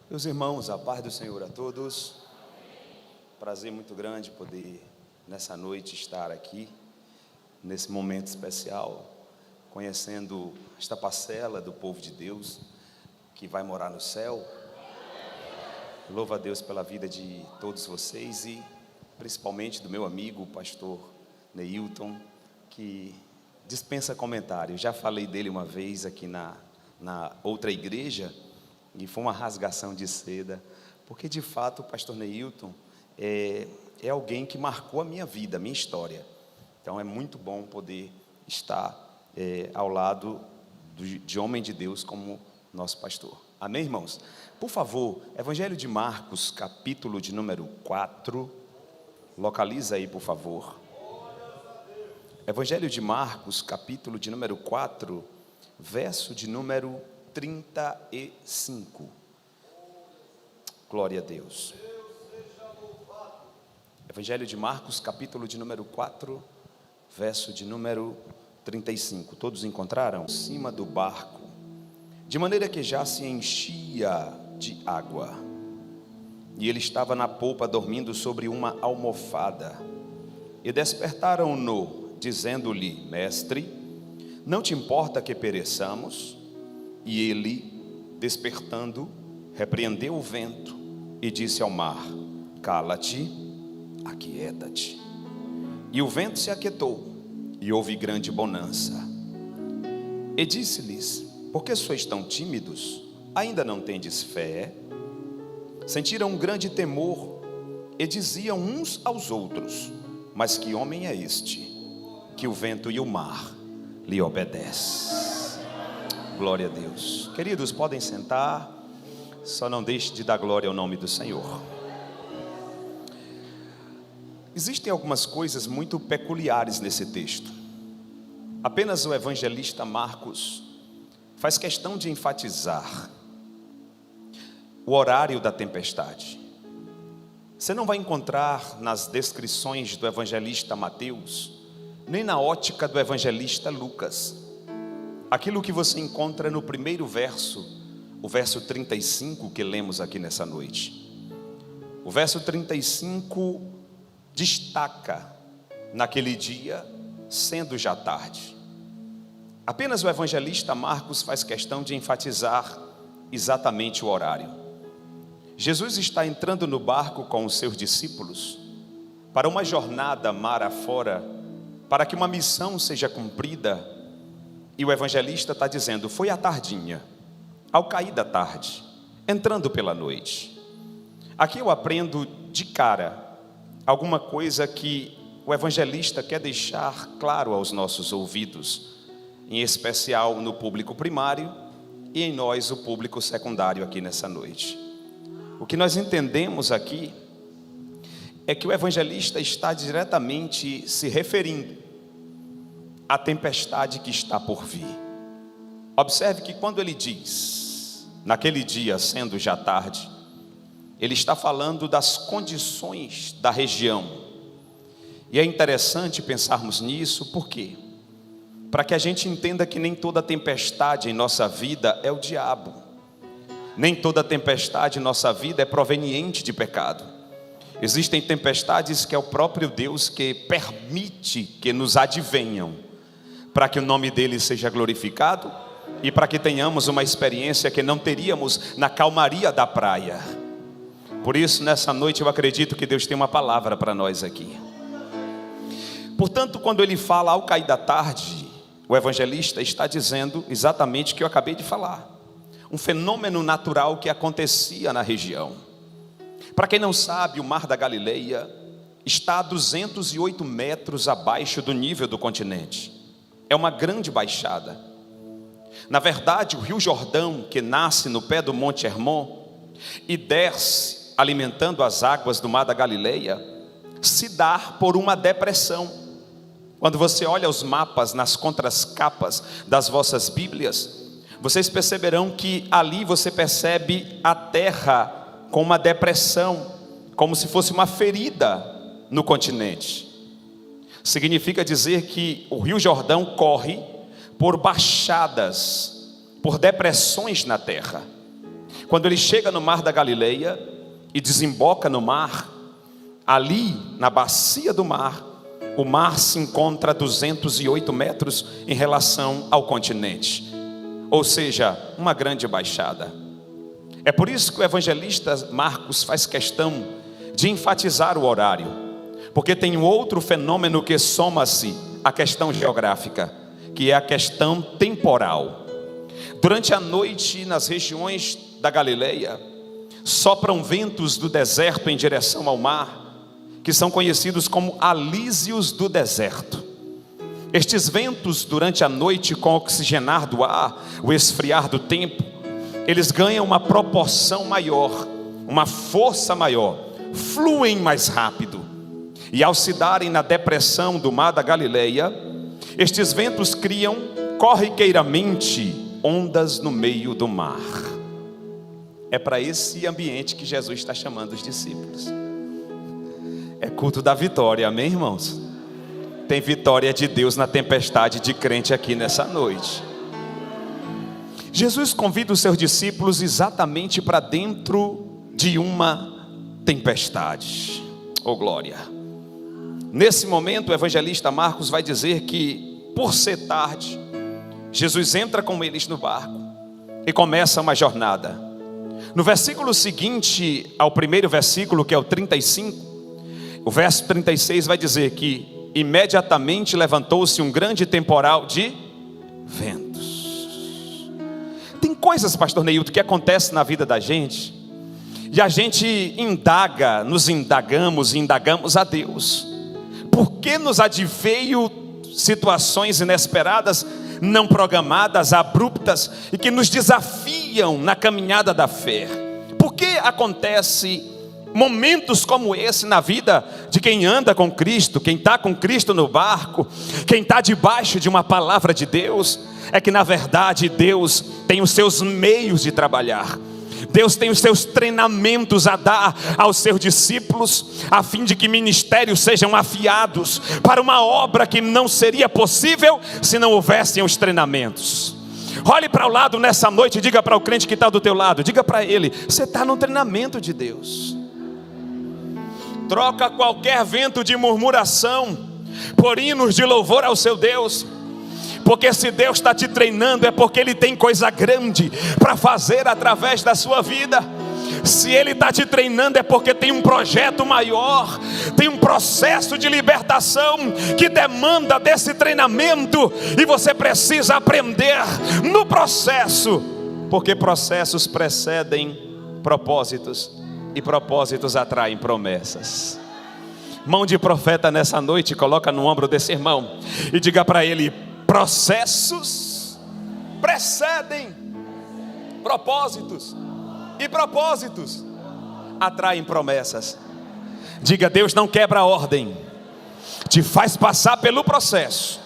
Meus irmãos, a paz do Senhor a todos. Prazer muito grande poder nessa noite estar aqui, nesse momento especial, conhecendo esta parcela do povo de Deus que vai morar no céu. Louvo a Deus pela vida de todos vocês e principalmente do meu amigo, o pastor Neilton, que dispensa comentário. Já falei dele uma vez aqui na outra igreja e foi uma rasgação de seda, porque de fato o pastor Neilton é alguém que marcou a minha vida, a minha história. Então é muito bom poder estar ao lado de homem de Deus como nosso pastor. Amém, irmãos? Por favor, Evangelho de Marcos, capítulo de número 4. Localiza aí, por favor. Evangelho de Marcos, capítulo de número 4, verso de número 35. Glória a Deus. Evangelho de Marcos, capítulo de número 4, verso de número 35. Todos encontraram? Em cima do barco, de maneira que já se enchia de água, e ele estava na polpa dormindo sobre uma almofada. E despertaram-no, dizendo-lhe: Mestre, não te importa que pereçamos? E ele, despertando, repreendeu o vento e disse ao mar: Cala-te, aquieta-te. E o vento se aquietou, e houve grande bonança. E disse-lhes: Por que sois tão tímidos? Ainda não tendes fé? Sentiram um grande temor e diziam uns aos outros: Mas que homem é este, que o vento e o mar lhe obedecem? Glória a Deus. Queridos, podem sentar. Só não deixe de dar glória ao nome do Senhor. Existem algumas coisas muito peculiares nesse texto. Apenas o evangelista Marcos faz questão de enfatizar o horário da tempestade. Você não vai encontrar nas descrições do evangelista Mateus, nem na ótica do evangelista Lucas, aquilo que você encontra no primeiro verso, o verso 35 que lemos aqui nessa noite. O verso 35 destaca naquele dia, sendo já tarde. Apenas o evangelista Marcos faz questão de enfatizar exatamente o horário. Jesus está entrando no barco com os seus discípulos para uma jornada mar afora, para que uma missão seja cumprida. E o evangelista está dizendo: foi à tardinha, ao cair da tarde, entrando pela noite. Aqui eu aprendo de cara alguma coisa que o evangelista quer deixar claro aos nossos ouvidos, em especial no público primário e em nós, o público secundário, aqui nessa noite. O que nós entendemos aqui é que o evangelista está diretamente se referindo à tempestade que está por vir. Observe que quando ele diz, naquele dia sendo já tarde, ele está falando das condições da região. E é interessante pensarmos nisso, por quê? Para que a gente entenda que nem toda tempestade em nossa vida é o diabo. Nem toda tempestade em nossa vida é proveniente de pecado. Existem tempestades que é o próprio Deus que permite que nos advenham, para que o nome dele seja glorificado e para que tenhamos uma experiência que não teríamos na calmaria da praia. Por isso, nessa noite eu acredito que Deus tem uma palavra para nós aqui. Portanto, quando ele fala ao cair da tarde, o evangelista está dizendo exatamente o que eu acabei de falar. Um fenômeno natural que acontecia na região. Para quem não sabe, o Mar da Galileia está a 208 metros abaixo do nível do continente. É uma grande baixada. Na verdade, o Rio Jordão, que nasce no pé do Monte Hermon e desce alimentando as águas do Mar da Galileia, se dá por uma depressão. Quando você olha os mapas nas contracapas das vossas Bíblias, vocês perceberão que ali você percebe a terra com uma depressão, como se fosse uma ferida no continente. Significa dizer que o Rio Jordão corre por baixadas, por depressões na terra. Quando ele chega no mar da Galileia e desemboca no mar, ali na bacia do mar, o mar se encontra a 208 metros em relação ao continente, ou seja, uma grande baixada. É por isso que o evangelista Marcos faz questão de enfatizar o horário, porque tem um outro fenômeno que soma-se à questão geográfica, que é a questão temporal. Durante a noite, nas regiões da Galileia, sopram ventos do deserto em direção ao mar, que são conhecidos como alísios do deserto. Estes ventos, durante a noite, com o oxigenar do ar, o esfriar do tempo, eles ganham uma proporção maior, uma força maior, fluem mais rápido. E ao se darem na depressão do mar da Galileia, estes ventos criam corriqueiramente ondas no meio do mar. É para esse ambiente que Jesus está chamando os discípulos. É culto da vitória, amém, irmãos? Tem vitória de Deus na tempestade de crente aqui nessa noite. Jesus convida os seus discípulos exatamente para dentro de uma tempestade. Oh glória! Nesse momento o evangelista Marcos vai dizer que, por ser tarde, Jesus entra com eles no barco e começa uma jornada. No versículo seguinte ao primeiro versículo, que é o 35, o verso 36 vai dizer que imediatamente levantou-se um grande temporal de ventos. Tem coisas, pastor Neilton, que acontecem na vida da gente, e a gente nos indagamos a Deus. Por que nos adveio situações inesperadas, não programadas, abruptas, e que nos desafiam na caminhada da fé? Por que acontece momentos como esse na vida de quem anda com Cristo, quem está com Cristo no barco, quem está debaixo de uma palavra de Deus? É que na verdade Deus tem os seus meios de trabalhar. Deus tem os seus treinamentos a dar aos seus discípulos, a fim de que ministérios sejam afiados para uma obra que não seria possível se não houvessem os treinamentos. Olhe para o lado nessa noite e diga para o crente que está do teu lado, diga para ele: você está no treinamento de Deus. Troca qualquer vento de murmuração por hinos de louvor ao seu Deus. Porque se Deus está te treinando, é porque Ele tem coisa grande para fazer através da sua vida. Se Ele está te treinando, é porque tem um projeto maior, tem um processo de libertação que demanda desse treinamento, e você precisa aprender no processo, porque processos precedem propósitos, e propósitos atraem promessas. Mão de profeta nessa noite, coloca no ombro desse irmão e diga para ele: processos precedem propósitos, e propósitos atraem promessas. Diga: Deus não quebra a ordem, te faz passar pelo processo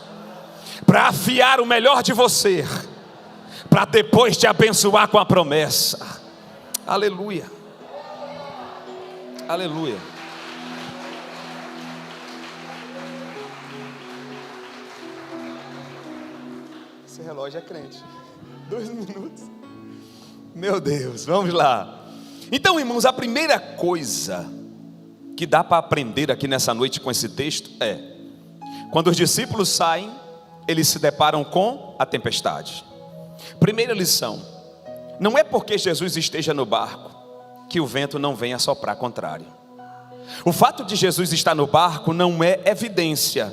para afiar o melhor de você, para depois te abençoar com a promessa. Aleluia, aleluia. Esse relógio é crente. 2 minutos. Meu Deus, vamos lá. Então, irmãos, a primeira coisa que dá para aprender aqui nessa noite com esse texto é: quando os discípulos saem, eles se deparam com a tempestade. Primeira lição: não é porque Jesus esteja no barco que o vento não venha soprar contrário. O fato de Jesus estar no barco não é evidência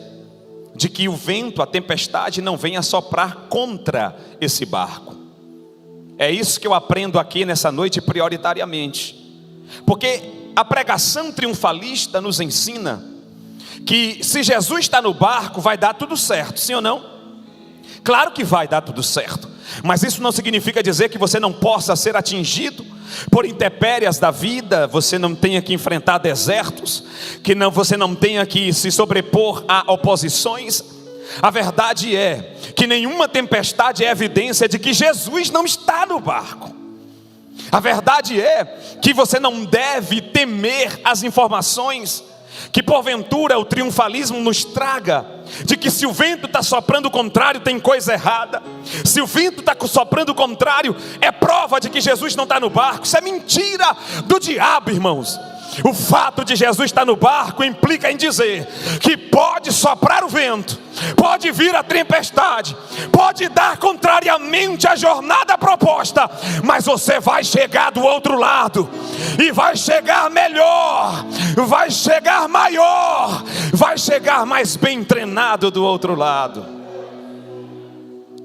de que o vento, a tempestade, não venha soprar contra esse barco. É isso que eu aprendo aqui nessa noite prioritariamente, porque a pregação triunfalista nos ensina que se Jesus está no barco, vai dar tudo certo, sim ou não? Claro que vai dar tudo certo, mas isso não significa dizer que você não possa ser atingido por intempéries da vida, você não tenha que enfrentar desertos, você não tenha que se sobrepor a oposições. A verdade é que nenhuma tempestade é evidência de que Jesus não está no barco. A verdade é que você não deve temer as informações que porventura o triunfalismo nos traga de que se o vento está soprando o contrário, tem coisa errada. Se o vento está soprando o contrário, é prova de que Jesus não está no barco. Isso é mentira do diabo, irmãos. O fato de Jesus estar no barco implica em dizer que pode soprar o vento, pode vir a tempestade, pode dar contrariamente a jornada proposta, mas você vai chegar do outro lado, e vai chegar melhor, vai chegar maior, vai chegar mais bem treinado do outro lado.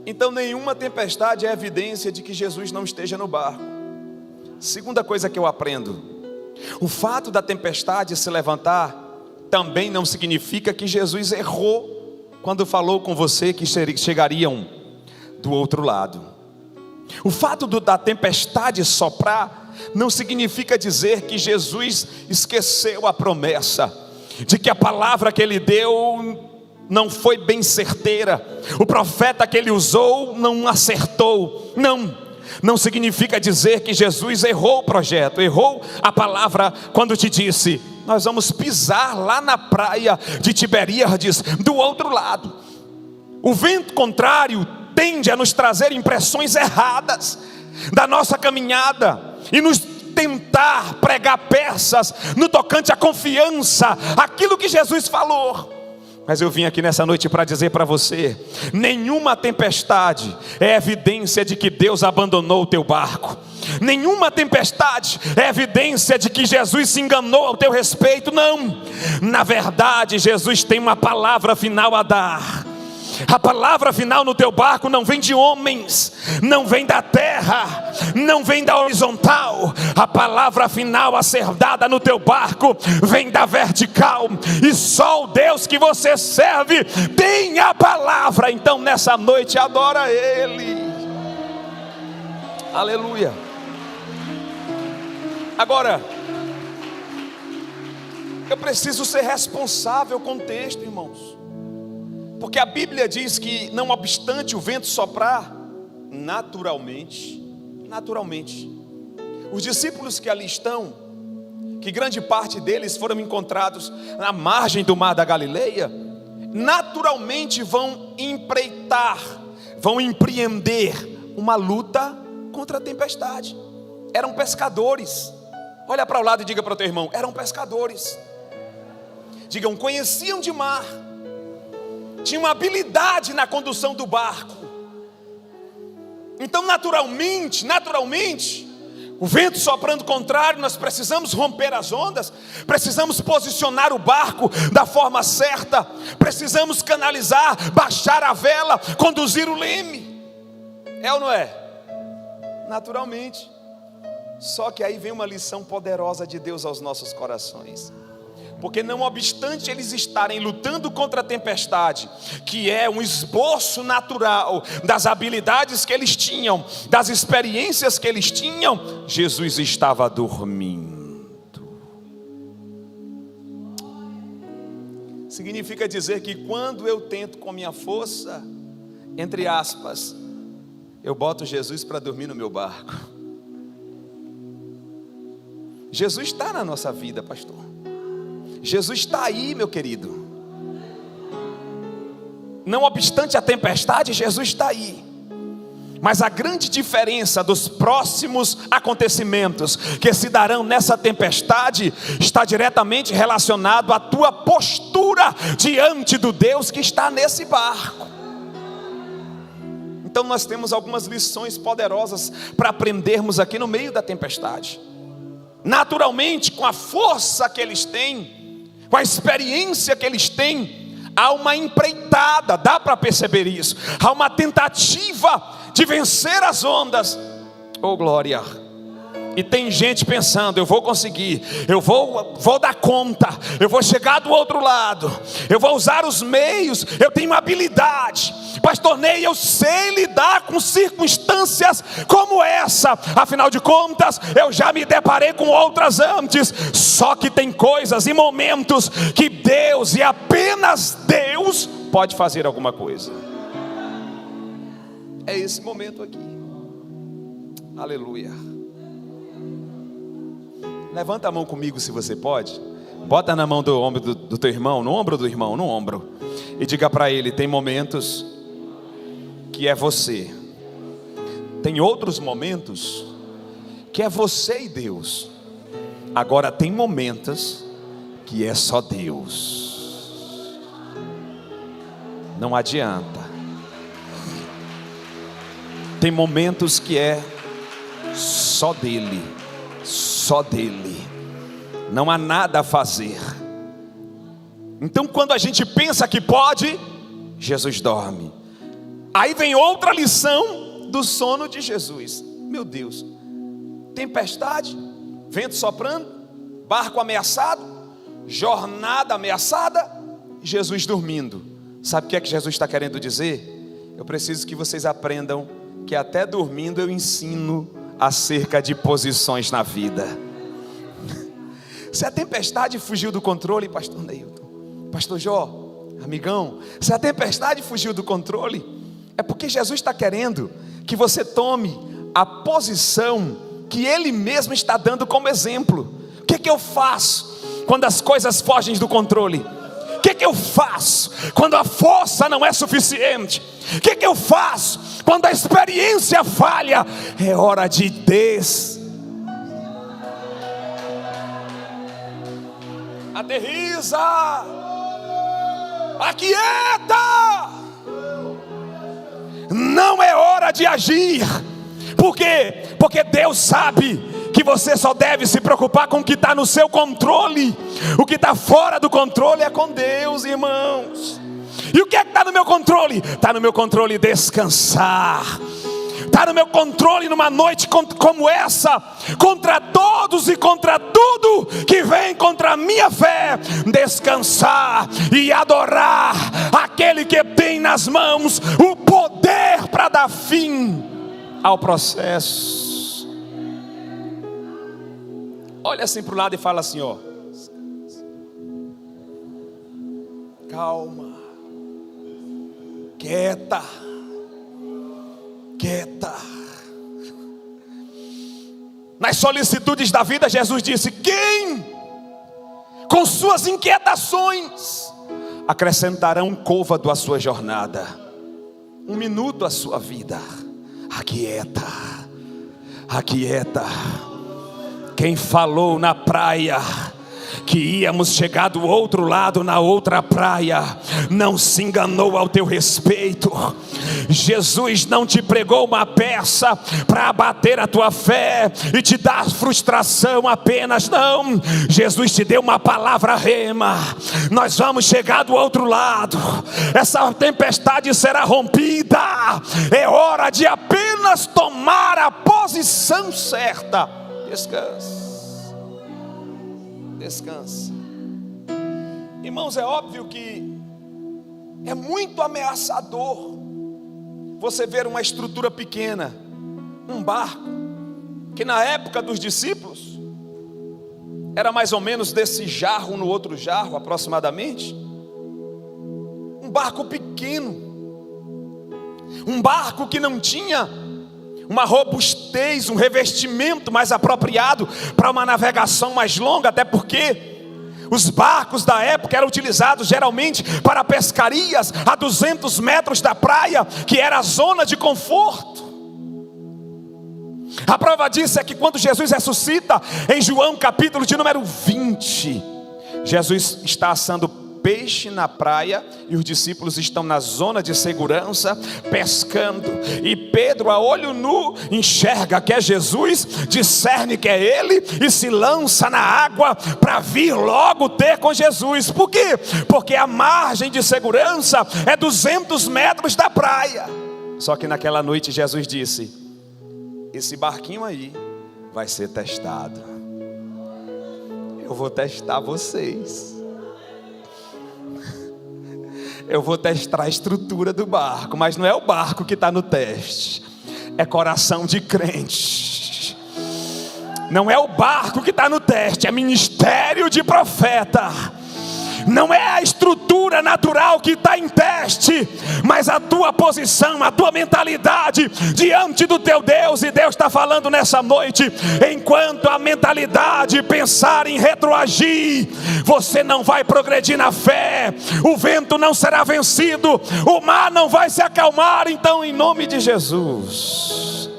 Então nenhuma tempestade é evidência de que Jesus não esteja no barco. Segunda coisa que eu aprendo: o fato da tempestade se levantar também não significa que Jesus errou quando falou com você que chegariam do outro lado. O fato da tempestade soprar não significa dizer que Jesus esqueceu a promessa, de que a palavra que ele deu não foi bem certeira, o profeta que ele usou não acertou. Não significa dizer que Jesus errou o projeto, errou a palavra quando te disse: nós vamos pisar lá na praia de Tiberíades, do outro lado. O vento contrário tende a nos trazer impressões erradas da nossa caminhada e nos tentar pregar peças no tocante à confiança, aquilo que Jesus falou. Mas eu vim aqui nessa noite para dizer para você: nenhuma tempestade é evidência de que Deus abandonou o teu barco. Nenhuma tempestade é evidência de que Jesus se enganou ao teu respeito. Não, na verdade Jesus tem uma palavra final a dar. A palavra final no teu barco não vem de homens, não vem da terra, não vem da horizontal. A palavra final a ser dada no teu barco vem da vertical. E só o Deus que você serve tem a palavra. Então nessa noite adora Ele. Aleluia. Agora, eu preciso ser responsável com o texto, irmãos. Porque a Bíblia diz que, não obstante o vento soprar, naturalmente, os discípulos que ali estão, que grande parte deles foram encontrados na margem do mar da Galileia, naturalmente vão empreitar, vão empreender uma luta contra a tempestade. Eram pescadores. Olha para o lado e diga para o teu irmão: eram pescadores. Digam: conheciam de mar, tinham habilidade na condução do barco. Então naturalmente, o vento soprando contrário, nós precisamos romper as ondas, precisamos posicionar o barco da forma certa, precisamos canalizar, baixar a vela, conduzir o leme. É ou não é? Naturalmente. Só que aí vem uma lição poderosa de Deus aos nossos corações. Porque não obstante eles estarem lutando contra a tempestade, que é um esboço natural das habilidades que eles tinham, das experiências que eles tinham, Jesus estava dormindo. Significa dizer que quando eu tento com minha força, entre aspas, eu boto Jesus para dormir no meu barco. Jesus está na nossa vida, pastor. Jesus está aí, meu querido. Não obstante a tempestade, Jesus está aí. Mas a grande diferença dos próximos acontecimentos que se darão nessa tempestade está diretamente relacionado à tua postura diante do Deus que está nesse barco. Então nós temos algumas lições poderosas para aprendermos aqui no meio da tempestade. Naturalmente, com a força que eles têm, com a experiência que eles têm, há uma empreitada, dá para perceber isso. Há uma tentativa de vencer as ondas. Oh glória! E tem gente pensando: eu vou conseguir, eu vou dar conta, eu vou chegar do outro lado, eu vou usar os meios, eu tenho habilidade. Pastor Ney, eu sei lidar com circunstâncias como essa, afinal de contas eu já me deparei com outras antes. Só que tem coisas e momentos que Deus, e apenas Deus, pode fazer alguma coisa. É esse momento aqui. Aleluia. Levanta a mão comigo se você pode. Bota na mão do ombro do teu irmão, no ombro do irmão, no ombro. E diga para ele: tem momentos que é você. Tem outros momentos que é você e Deus. Agora tem momentos que é só Deus. Não adianta. Tem momentos que é só dele. Só dele. Não há nada a fazer. Então quando a gente pensa que pode, Jesus dorme. Aí vem outra lição do sono de Jesus. Meu Deus, tempestade, vento soprando, barco ameaçado, jornada ameaçada, Jesus dormindo. Sabe o que é que Jesus está querendo dizer? Eu preciso que vocês aprendam que até dormindo eu ensino acerca de posições na vida. Se a tempestade fugiu do controle, pastor Neilton, pastor Jó, amigão, se a tempestade fugiu do controle, é porque Jesus está querendo que você tome a posição que Ele mesmo está dando como exemplo. O que eu faço quando as coisas fogem do controle? O que eu faço quando a força não é suficiente? O que eu faço quando a experiência falha? É hora de aterriza, aquieta. Não é hora de agir. Por quê? Porque Deus sabe que você só deve se preocupar com o que está no seu controle. O que está fora do controle é com Deus, irmãos. E o que é que está no meu controle? Está no meu controle descansar. Está no meu controle numa noite como essa, contra todos e contra tudo que vem contra a minha fé, descansar e adorar aquele que tem nas mãos o poder para dar fim ao processo. Olha assim para o lado e fala assim, ó: calma, quieta. Nas solicitudes da vida, Jesus disse: quem com suas inquietações acrescentará um côvado à sua jornada, um minuto à sua vida? Aquieta. Quem falou na praia que íamos chegar do outro lado, na outra praia, não se enganou ao teu respeito. Jesus não te pregou uma peça para abater a tua fé e te dar frustração apenas, não. Jesus te deu uma palavra rema. Nós vamos chegar do outro lado, essa tempestade será rompida. É hora de apenas tomar a posição certa. Descansa. Irmãos, é óbvio que é muito ameaçador você ver uma estrutura pequena, um barco, que na época dos discípulos era mais ou menos desse jarro no outro jarro aproximadamente. Um barco pequeno, um barco que não tinha uma robustez, um revestimento mais apropriado para uma navegação mais longa, até porque os barcos da época eram utilizados geralmente para pescarias a 200 metros da praia, que era a zona de conforto. A prova disso é que quando Jesus ressuscita, em João capítulo de número 20, Jesus está assando peixe na praia e os discípulos estão na zona de segurança pescando, e Pedro, a olho nu, enxerga que é Jesus, discerne que é ele e se lança na água para vir logo ter com Jesus. Por quê? Porque a margem de segurança é 200 metros da praia. Só que naquela noite Jesus disse: esse barquinho aí vai ser testado. Eu vou testar vocês. Eu vou testar a estrutura do barco, mas não é o barco que está no teste, é coração de crente. Não é o barco que está no teste, é ministério de profeta. Não é a estrutura natural que está em teste, mas a tua posição, a tua mentalidade diante do teu Deus. E Deus está falando nessa noite: enquanto a mentalidade pensar em retroagir, você não vai progredir na fé, o vento não será vencido, o mar não vai se acalmar. Então, em nome de Jesus,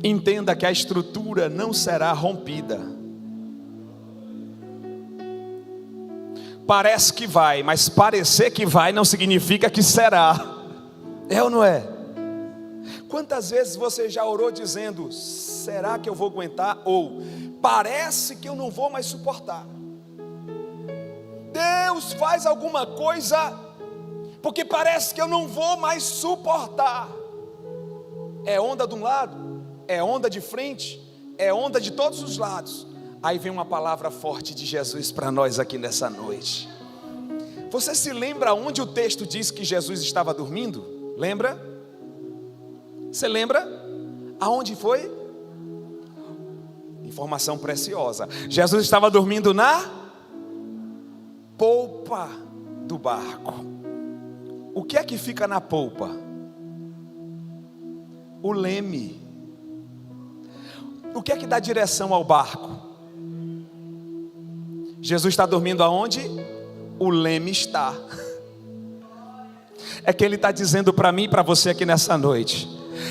entenda que a estrutura não será rompida. Parece que vai, mas parecer que vai não significa que será. É ou não é? Quantas vezes você já orou dizendo: será que eu vou aguentar? Ou parece que eu não vou mais suportar. Deus, faz alguma coisa, porque parece que eu não vou mais suportar. É onda de um lado, é onda de frente, é onda de todos os lados. Aí vem uma palavra forte de Jesus para nós aqui nessa noite. Você se lembra onde o texto diz que Jesus estava dormindo? Lembra? Você lembra? Aonde foi? Informação preciosa. Jesus estava dormindo na polpa do barco. O que é que fica na polpa? O leme. O que é que dá direção ao barco? Jesus está dormindo aonde? O leme está. É que Ele está dizendo para mim e para você aqui nessa noite: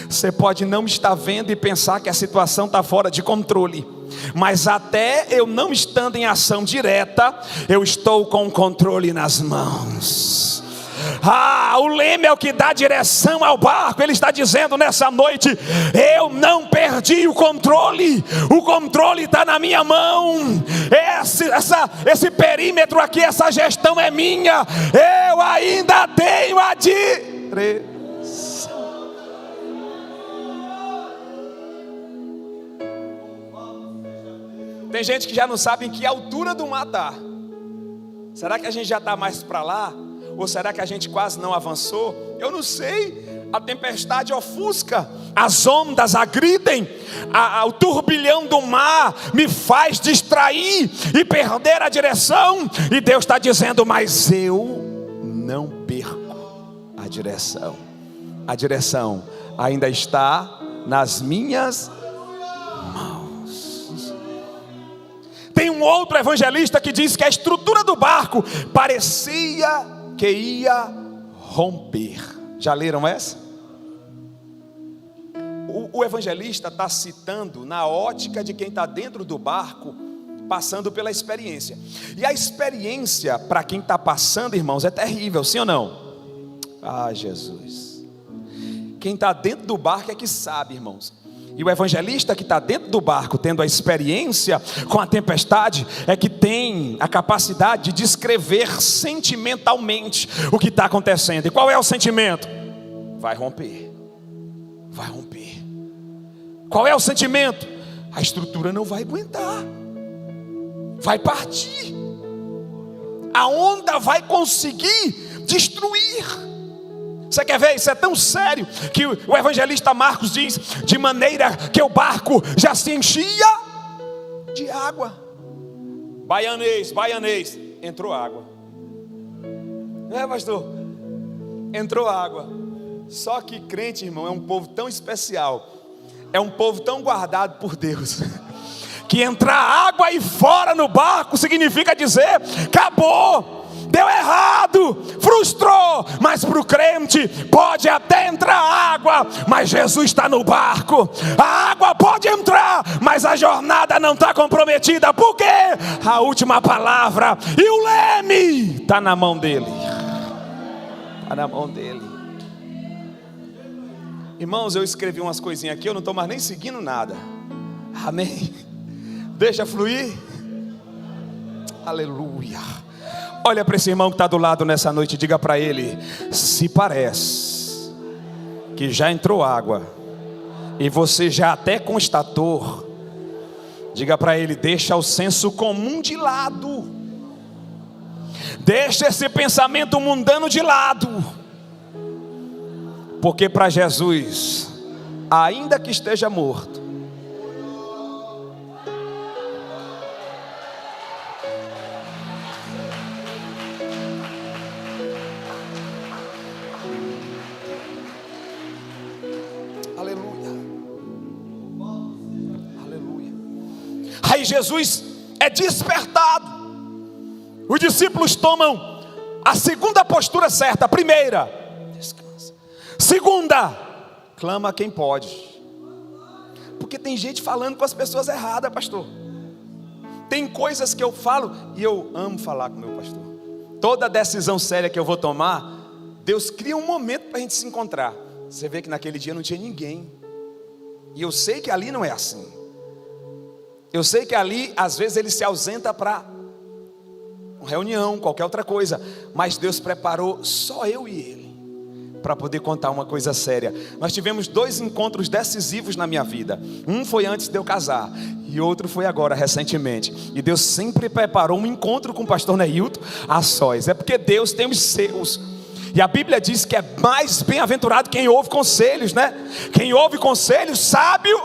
você pode não estar vendo e pensar que a situação está fora de controle, mas até eu não estando em ação direta, eu estou com o controle nas mãos. O leme é o que dá direção ao barco. Ele está dizendo nessa noite: eu não perdi o controle está na minha mão. Esse perímetro aqui, essa gestão é minha. Eu ainda tenho a direção. Tem gente que já não sabe em que altura do mar está. Será que a gente já está mais para lá? Ou será que a gente quase não avançou? Eu não sei. A tempestade ofusca, as ondas agridem, o turbilhão do mar me faz distrair e perder a direção. E Deus está dizendo: mas eu não perco a direção. A direção ainda está nas minhas mãos. Tem um outro evangelista que diz que a estrutura do barco parecia que ia romper. Já leram essa? O evangelista está citando na ótica de quem está dentro do barco, passando pela experiência. E a experiência, para quem está passando, irmãos, é terrível, sim ou não? Jesus. Quem está dentro do barco é que sabe, irmãos. E o evangelista que está dentro do barco, tendo a experiência com a tempestade, é que tem a capacidade de descrever sentimentalmente o que está acontecendo. E qual é o sentimento? Vai romper. Vai romper. Qual é o sentimento? A estrutura não vai aguentar. Vai partir. A onda vai conseguir destruir. Você quer ver? Isso é tão sério que o evangelista Marcos diz: de maneira que o barco já se enchia de água. Baianês, entrou água. Não é, pastor? Entrou água. Só que crente, irmão, é um povo tão especial, é um povo tão guardado por Deus, que entrar água aí fora no barco significa dizer: acabou, deu errado, frustrou. Mas para o crente pode até entrar água, mas Jesus está no barco. A água pode entrar, mas a jornada não está comprometida, porque a última palavra e o leme está na mão dele. Está na mão dele. Irmãos, eu escrevi umas coisinhas aqui, eu não estou mais nem seguindo nada. Amém. Deixa fluir. Aleluia. Olha para esse irmão que está do lado nessa noite e diga para ele: se parece que já entrou água e você já até constatou, diga para ele: deixa o senso comum de lado, deixa esse pensamento mundano de lado. Porque para Jesus, ainda que esteja morto, Aí Jesus é despertado. Os discípulos tomam a segunda postura certa. A primeira, descansa. Segunda, clama quem pode. Porque tem gente falando com as pessoas erradas, pastor. Tem coisas que eu falo, e eu amo falar com o meu pastor. Toda decisão séria que eu vou tomar, Deus cria um momento para a gente se encontrar. Você vê que naquele dia não tinha ninguém. E eu sei que ali não é assim. Eu sei que ali, às vezes, ele se ausenta para uma reunião, qualquer outra coisa. Mas Deus preparou só eu e ele para poder contar uma coisa séria. Nós tivemos 2 encontros decisivos na minha vida. Um foi antes de eu casar, e outro foi agora, recentemente. E Deus sempre preparou um encontro com o pastor Neilton a sós. É porque Deus tem os seus. E a Bíblia diz que é mais bem-aventurado quem ouve conselhos, né? Quem ouve conselhos, sábio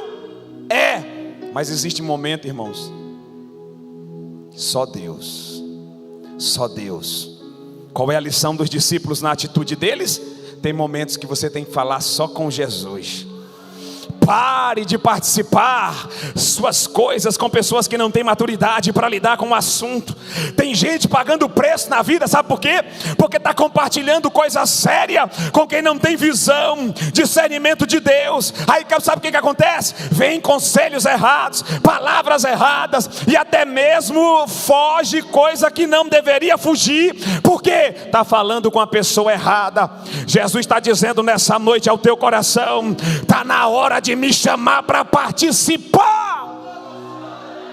é. Mas existe um momento, irmãos, só Deus. Qual é a lição dos discípulos na atitude deles? Tem momentos que você tem que falar só com Jesus. Pare de participar suas coisas com pessoas que não têm maturidade para lidar com o assunto. Tem gente pagando preço na vida, sabe por quê? Porque está compartilhando coisa séria com quem não tem visão, discernimento de Deus. Aí sabe o que acontece? Vem conselhos errados, palavras erradas, e até mesmo foge coisa que não deveria fugir, porque está falando com a pessoa errada. Jesus está dizendo nessa noite ao teu coração: está na hora de me chamar para participar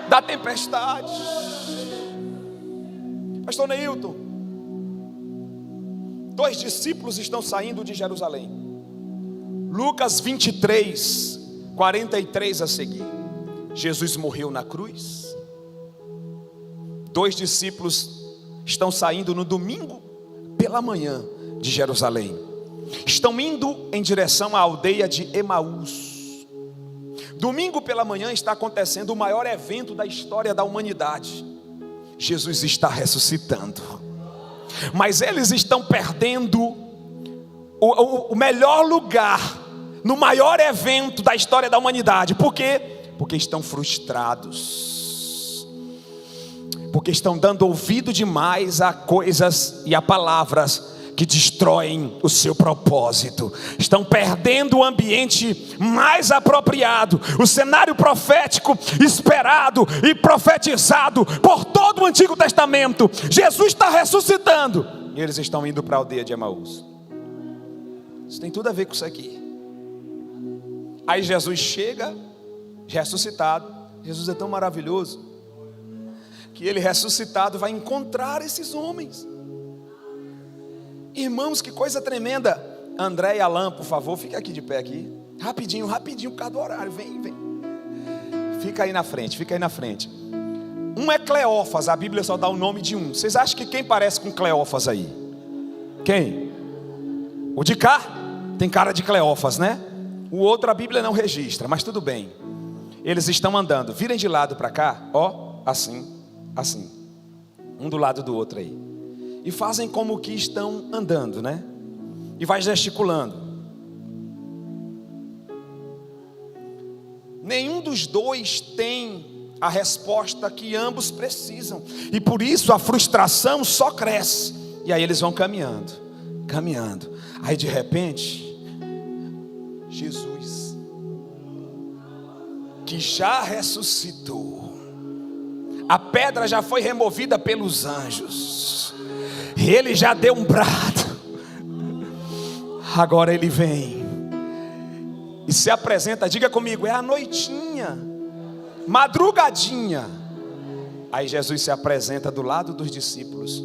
da tempestade. Pastor Neilton, 2 discípulos estão saindo de Jerusalém. Lucas 23, 43 a seguir. Jesus morreu na cruz. 2 discípulos estão saindo no domingo pela manhã de Jerusalém. Estão indo em direção à aldeia de Emaús. Domingo pela manhã está acontecendo o maior evento da história da humanidade. Jesus está ressuscitando. Mas eles estão perdendo o melhor lugar no maior evento da história da humanidade. Por quê? Porque estão frustrados. Porque estão dando ouvido demais a coisas e a palavras que destroem o seu propósito. Estão perdendo o ambiente mais apropriado, o cenário profético esperado e profetizado por todo o Antigo Testamento. Jesus está ressuscitando e eles estão indo para a aldeia de Emaús. Isso tem tudo a ver com isso aqui. Aí Jesus chega ressuscitado. Jesus é tão maravilhoso que ele ressuscitado vai encontrar esses homens. Irmãos, que coisa tremenda. André e Alain, por favor, fica aqui de pé aqui. Rapidinho, por causa do horário. Vem. Fica aí na frente. Um é Cleófas, a Bíblia só dá o nome de um. Vocês acham que quem parece com Cleófas aí? Quem? O de cá? Tem cara de Cleófas, né? O outro a Bíblia não registra, mas tudo bem. Eles estão andando, virem de lado para cá, ó, assim. Um do lado do outro aí. E fazem como que estão andando, né? E vai gesticulando. Nenhum dos dois tem a resposta que ambos precisam. E por isso a frustração só cresce. E aí eles vão caminhando. Aí de repente, Jesus, que já ressuscitou, a pedra já foi removida pelos anjos, ele já deu um brado. Agora ele vem e se apresenta. Diga comigo, é a noitinha, madrugadinha. Aí Jesus se apresenta do lado dos discípulos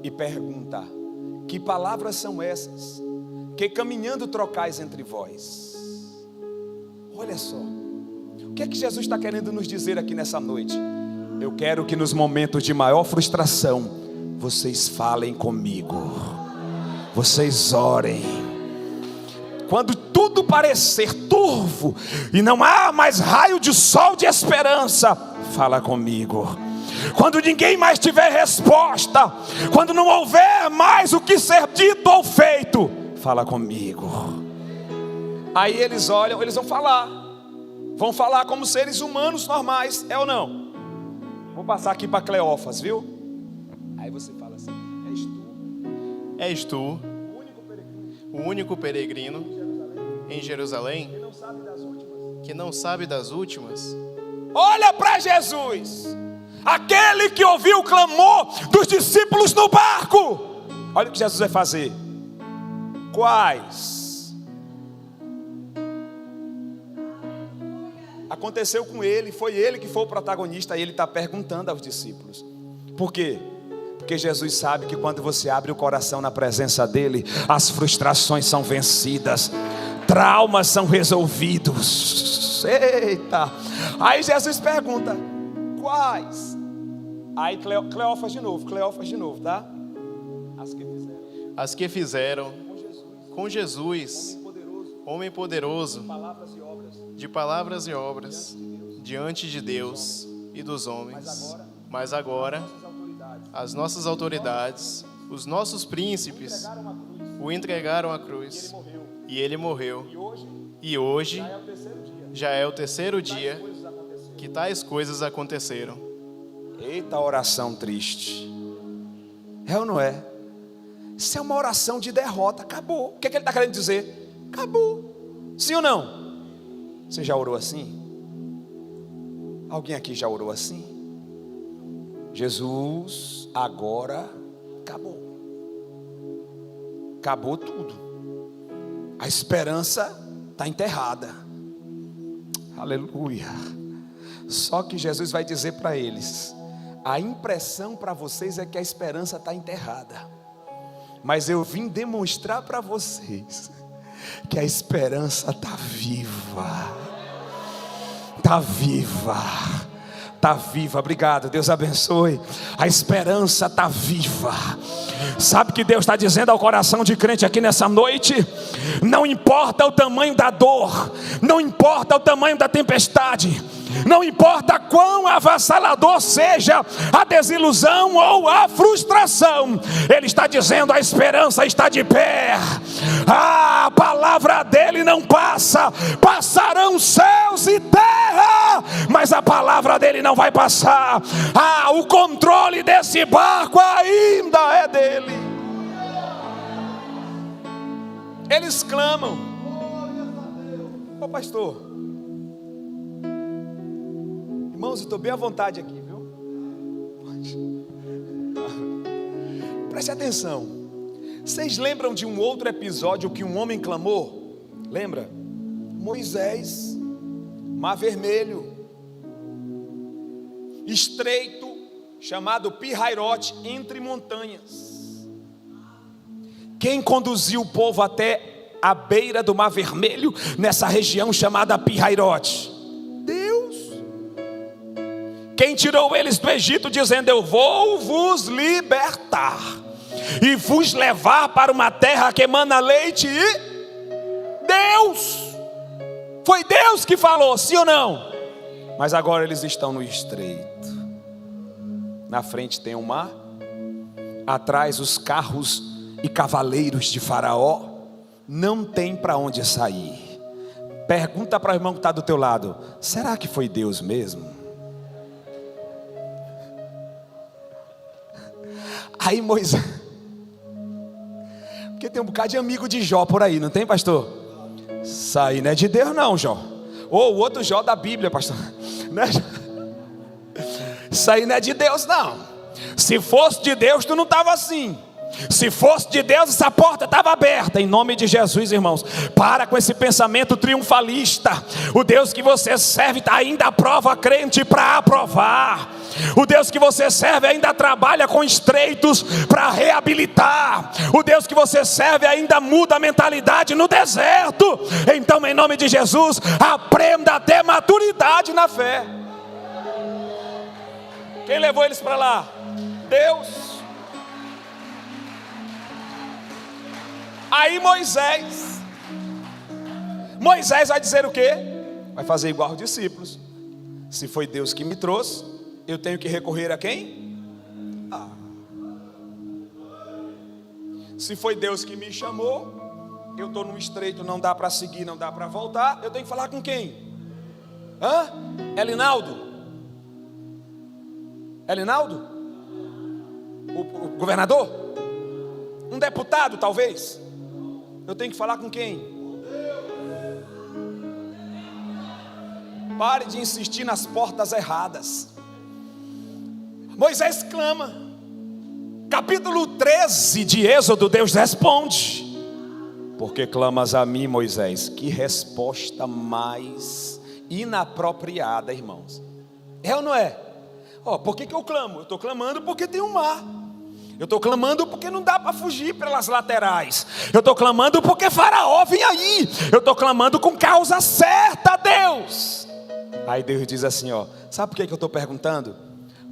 e pergunta: que palavras são essas que caminhando trocais entre vós? Olha só, o que é que Jesus está querendo nos dizer aqui nessa noite? Eu quero que nos momentos de maior frustração vocês falem comigo, vocês orem. Quando tudo parecer turvo e não há mais raio de sol de esperança, fala comigo. Quando ninguém mais tiver resposta, quando não houver mais o que ser dito ou feito, fala comigo. Aí eles olham, eles vão falar. Vão falar como seres humanos normais, é ou não? Vou passar aqui para Cleófas, viu? Aí você fala assim: És tu, o único peregrino em Jerusalém que não sabe das últimas? Olha para Jesus, aquele que ouviu o clamor dos discípulos no barco. Olha o que Jesus vai fazer. Quais? Aconteceu com ele, foi ele que foi o protagonista. E ele está perguntando aos discípulos. Por quê? Porque Jesus sabe que quando você abre o coração na presença dele, as frustrações são vencidas, traumas são resolvidos. Eita! Aí Jesus pergunta: quais? Aí Cleófas de novo, tá? As que fizeram com Jesus, homem poderoso, de palavras e obras, diante de Deus e dos homens. Mas agora, as nossas autoridades, os nossos príncipes, o entregaram à cruz. E ele morreu. E hoje já é o terceiro dia que tais coisas aconteceram. Eita, oração triste. É ou não é? Isso é uma oração de derrota. Acabou. O que ele está querendo dizer? Acabou. Sim ou não? Você já orou assim? Alguém aqui já orou assim? Jesus, agora acabou. Acabou tudo. A esperança está enterrada. Aleluia. Só que Jesus vai dizer para eles: a impressão para vocês é que a esperança está enterrada, mas eu vim demonstrar para vocês que a esperança está viva. Está viva. Está viva. Obrigado, Deus abençoe. A esperança está viva. Sabe o que Deus está dizendo ao coração de crente aqui nessa noite? Não importa o tamanho da dor, não importa o tamanho da tempestade, não importa quão avassalador seja a desilusão ou a frustração, Ele está dizendo: a esperança está de pé. A palavra dele não passa. Passarão céus e terra, mas a palavra dele não vai passar. O controle desse barco ainda é dele. Eles clamam: ô pastor, irmãos, eu estou bem à vontade aqui, viu? Preste atenção. Vocês lembram de um outro episódio que um homem clamou? Lembra? Moisés, Mar Vermelho, estreito, chamado Pi-Hairote, entre montanhas. Quem conduziu o povo até a beira do Mar Vermelho, nessa região chamada Pi-Hairote? Deus. Quem tirou eles do Egito dizendo: eu vou vos libertar e vos levar para uma terra que emana leite e... Deus. Foi Deus que falou, sim ou não? Mas agora eles estão no estreito. Na frente tem o mar, atrás os carros e cavaleiros de Faraó. Não tem para onde sair. Pergunta para o irmão que está do teu lado: será que foi Deus mesmo? Aí Moisés... Porque tem um bocado de amigo de Jó por aí, não tem, pastor? Isso aí não é de Deus não, Jó. Ou o outro Jó da Bíblia, pastor. Isso aí não é de Deus não. Se fosse de Deus, tu não estava assim. Se fosse de Deus, essa porta estava aberta. Em nome de Jesus, irmãos, para com esse pensamento triunfalista. O Deus que você serve ainda aprova crente para aprovar. O Deus que você serve ainda trabalha com estreitos para reabilitar. O Deus que você serve ainda muda a mentalidade no deserto. Então, em nome de Jesus, aprenda a ter maturidade na fé. Quem levou eles para lá? Deus. Aí Moisés vai dizer o quê? Vai fazer igual aos discípulos. Se foi Deus que me trouxe, eu tenho que recorrer a quem? Se foi Deus que me chamou, eu estou num estreito, não dá para seguir, não dá para voltar, eu tenho que falar com quem? Elinaldo? Elinaldo? O governador? Um deputado, talvez? Eu tenho que falar com quem? Pare de insistir nas portas erradas. Moisés clama. Capítulo 13 de Êxodo, Deus responde: por que clamas a mim, Moisés? Que resposta mais inapropriada, irmãos. É ou não é? Por que eu clamo? Eu estou clamando porque tem um mar. Eu estou clamando porque não dá para fugir pelas laterais. Eu estou clamando porque Faraó vem aí. Eu estou clamando com causa certa, Deus. Aí Deus diz assim, sabe por que eu estou perguntando?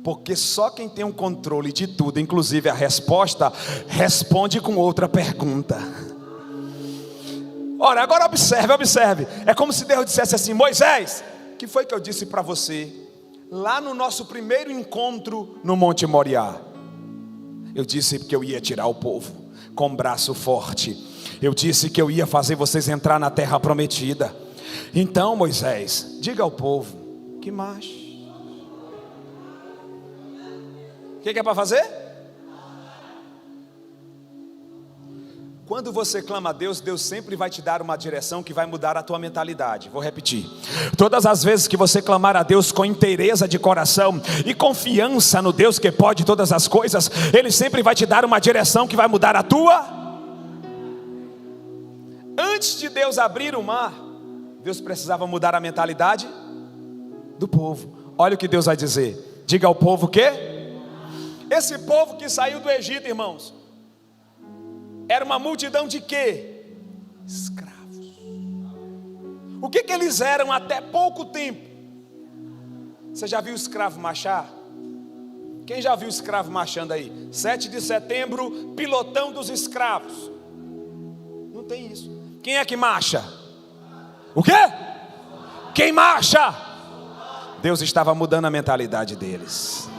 Porque só quem tem um controle de tudo, inclusive a resposta, responde com outra pergunta. Ora, agora observe. É como se Deus dissesse assim: Moisés, o que foi que eu disse para você lá no nosso primeiro encontro no Monte Moriá? Eu disse que eu ia tirar o povo com braço forte. Eu disse que eu ia fazer vocês entrar na terra prometida. Então, Moisés, diga ao povo que marche. O que é para fazer? Quando você clama a Deus, Deus sempre vai te dar uma direção que vai mudar a tua mentalidade. Vou repetir. Todas as vezes que você clamar a Deus com inteireza de coração e confiança no Deus que pode todas as coisas, Ele sempre vai te dar uma direção que vai mudar a tua. Antes de Deus abrir o mar, Deus precisava mudar a mentalidade do povo. Olha o que Deus vai dizer. Diga ao povo que esse povo que saiu do Egito, irmãos, era uma multidão de quê? Escravos. O que eles eram até pouco tempo? Você já viu escravo marchar? Quem já viu escravo marchando aí? 7 de setembro, pilotão dos escravos. Não tem isso. Quem é que marcha? O quê? Quem marcha? Deus estava mudando a mentalidade deles.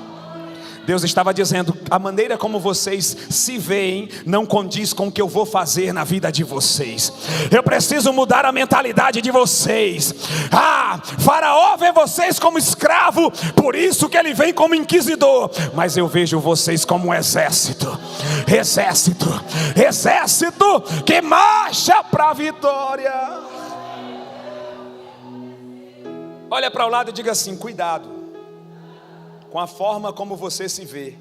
Deus estava dizendo: a maneira como vocês se veem não condiz com o que eu vou fazer na vida de vocês. Eu preciso mudar a mentalidade de vocês. Faraó vê vocês como escravo, por isso que ele vem como inquisidor. Mas eu vejo vocês como um exército que marcha para a vitória. Olha para o lado e diga assim: cuidado com a forma como você se vê,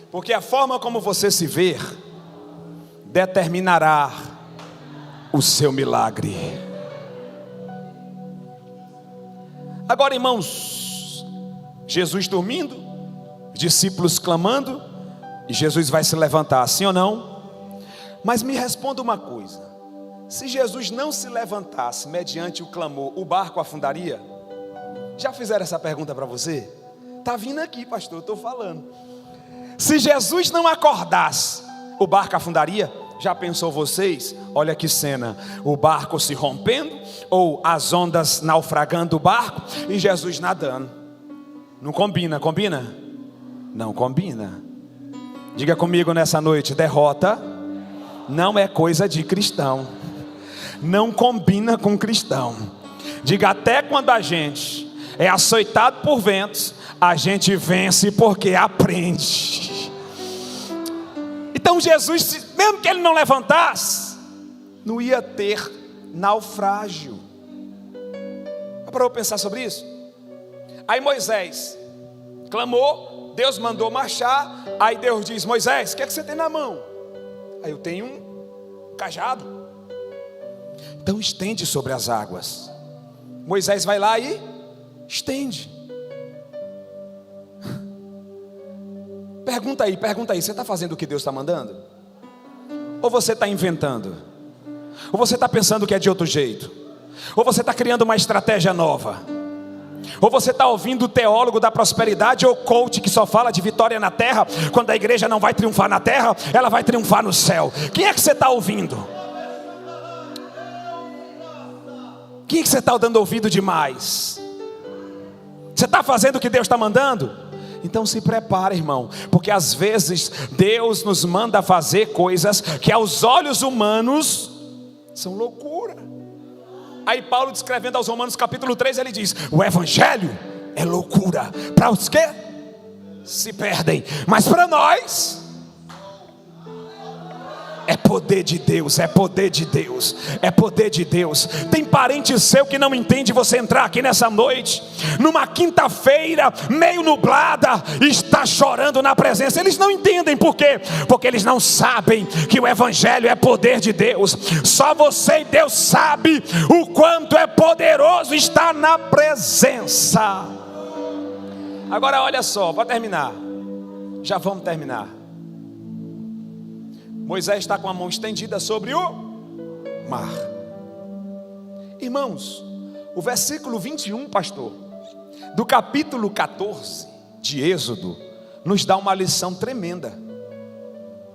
porque a forma como você se vê determinará o seu milagre. Agora, irmãos, Jesus dormindo, discípulos clamando, e Jesus vai se levantar, sim ou não? Mas me responda uma coisa: se Jesus não se levantasse mediante o clamor, o barco afundaria? Já fizeram essa pergunta para você? Está vindo aqui, pastor, eu estou falando. Se Jesus não acordasse, o barco afundaria? Já pensou vocês? Olha que cena: o barco se rompendo, ou as ondas naufragando o barco, e Jesus nadando. Não combina? Não combina. Diga comigo nessa noite: derrota não é coisa de cristão. Não combina com cristão. Diga: até quando a gente é açoitado por ventos, a gente vence porque aprende. Então Jesus, mesmo que ele não levantasse, não ia ter naufrágio. Para eu pensar sobre isso. Aí Moisés clamou, Deus mandou marchar. Aí Deus diz: Moisés, o que é que você tem na mão? Aí eu tenho um cajado. Então estende sobre as águas. Moisés vai lá e estende. Pergunta aí, você está fazendo o que Deus está mandando? Ou você está inventando? Ou você está pensando que é de outro jeito? Ou você está criando uma estratégia nova? Ou você está ouvindo o teólogo da prosperidade ou coach que só fala de vitória na terra, quando a igreja não vai triunfar na terra, ela vai triunfar no céu? Quem é que você está ouvindo? Quem é que você está dando ouvido demais? Você está fazendo o que Deus está mandando? Então se prepara, irmão, porque às vezes Deus nos manda fazer coisas que aos olhos humanos são loucura. Aí Paulo, descrevendo aos Romanos capítulo 3, ele diz: o evangelho é loucura para os que se perdem, mas para nós é poder de Deus, é poder de Deus, é poder de Deus. Tem parente seu que não entende você entrar aqui nessa noite, numa quinta-feira meio nublada, e está chorando na presença. Eles não entendem por quê? Porque eles não sabem que o evangelho é poder de Deus. Só você e Deus sabe o quanto é poderoso estar na presença. Agora olha só, para terminar, já vamos terminar. Moisés está com a mão estendida sobre o mar. Irmãos, o versículo 21, pastor, do capítulo 14 de Êxodo, nos dá uma lição tremenda.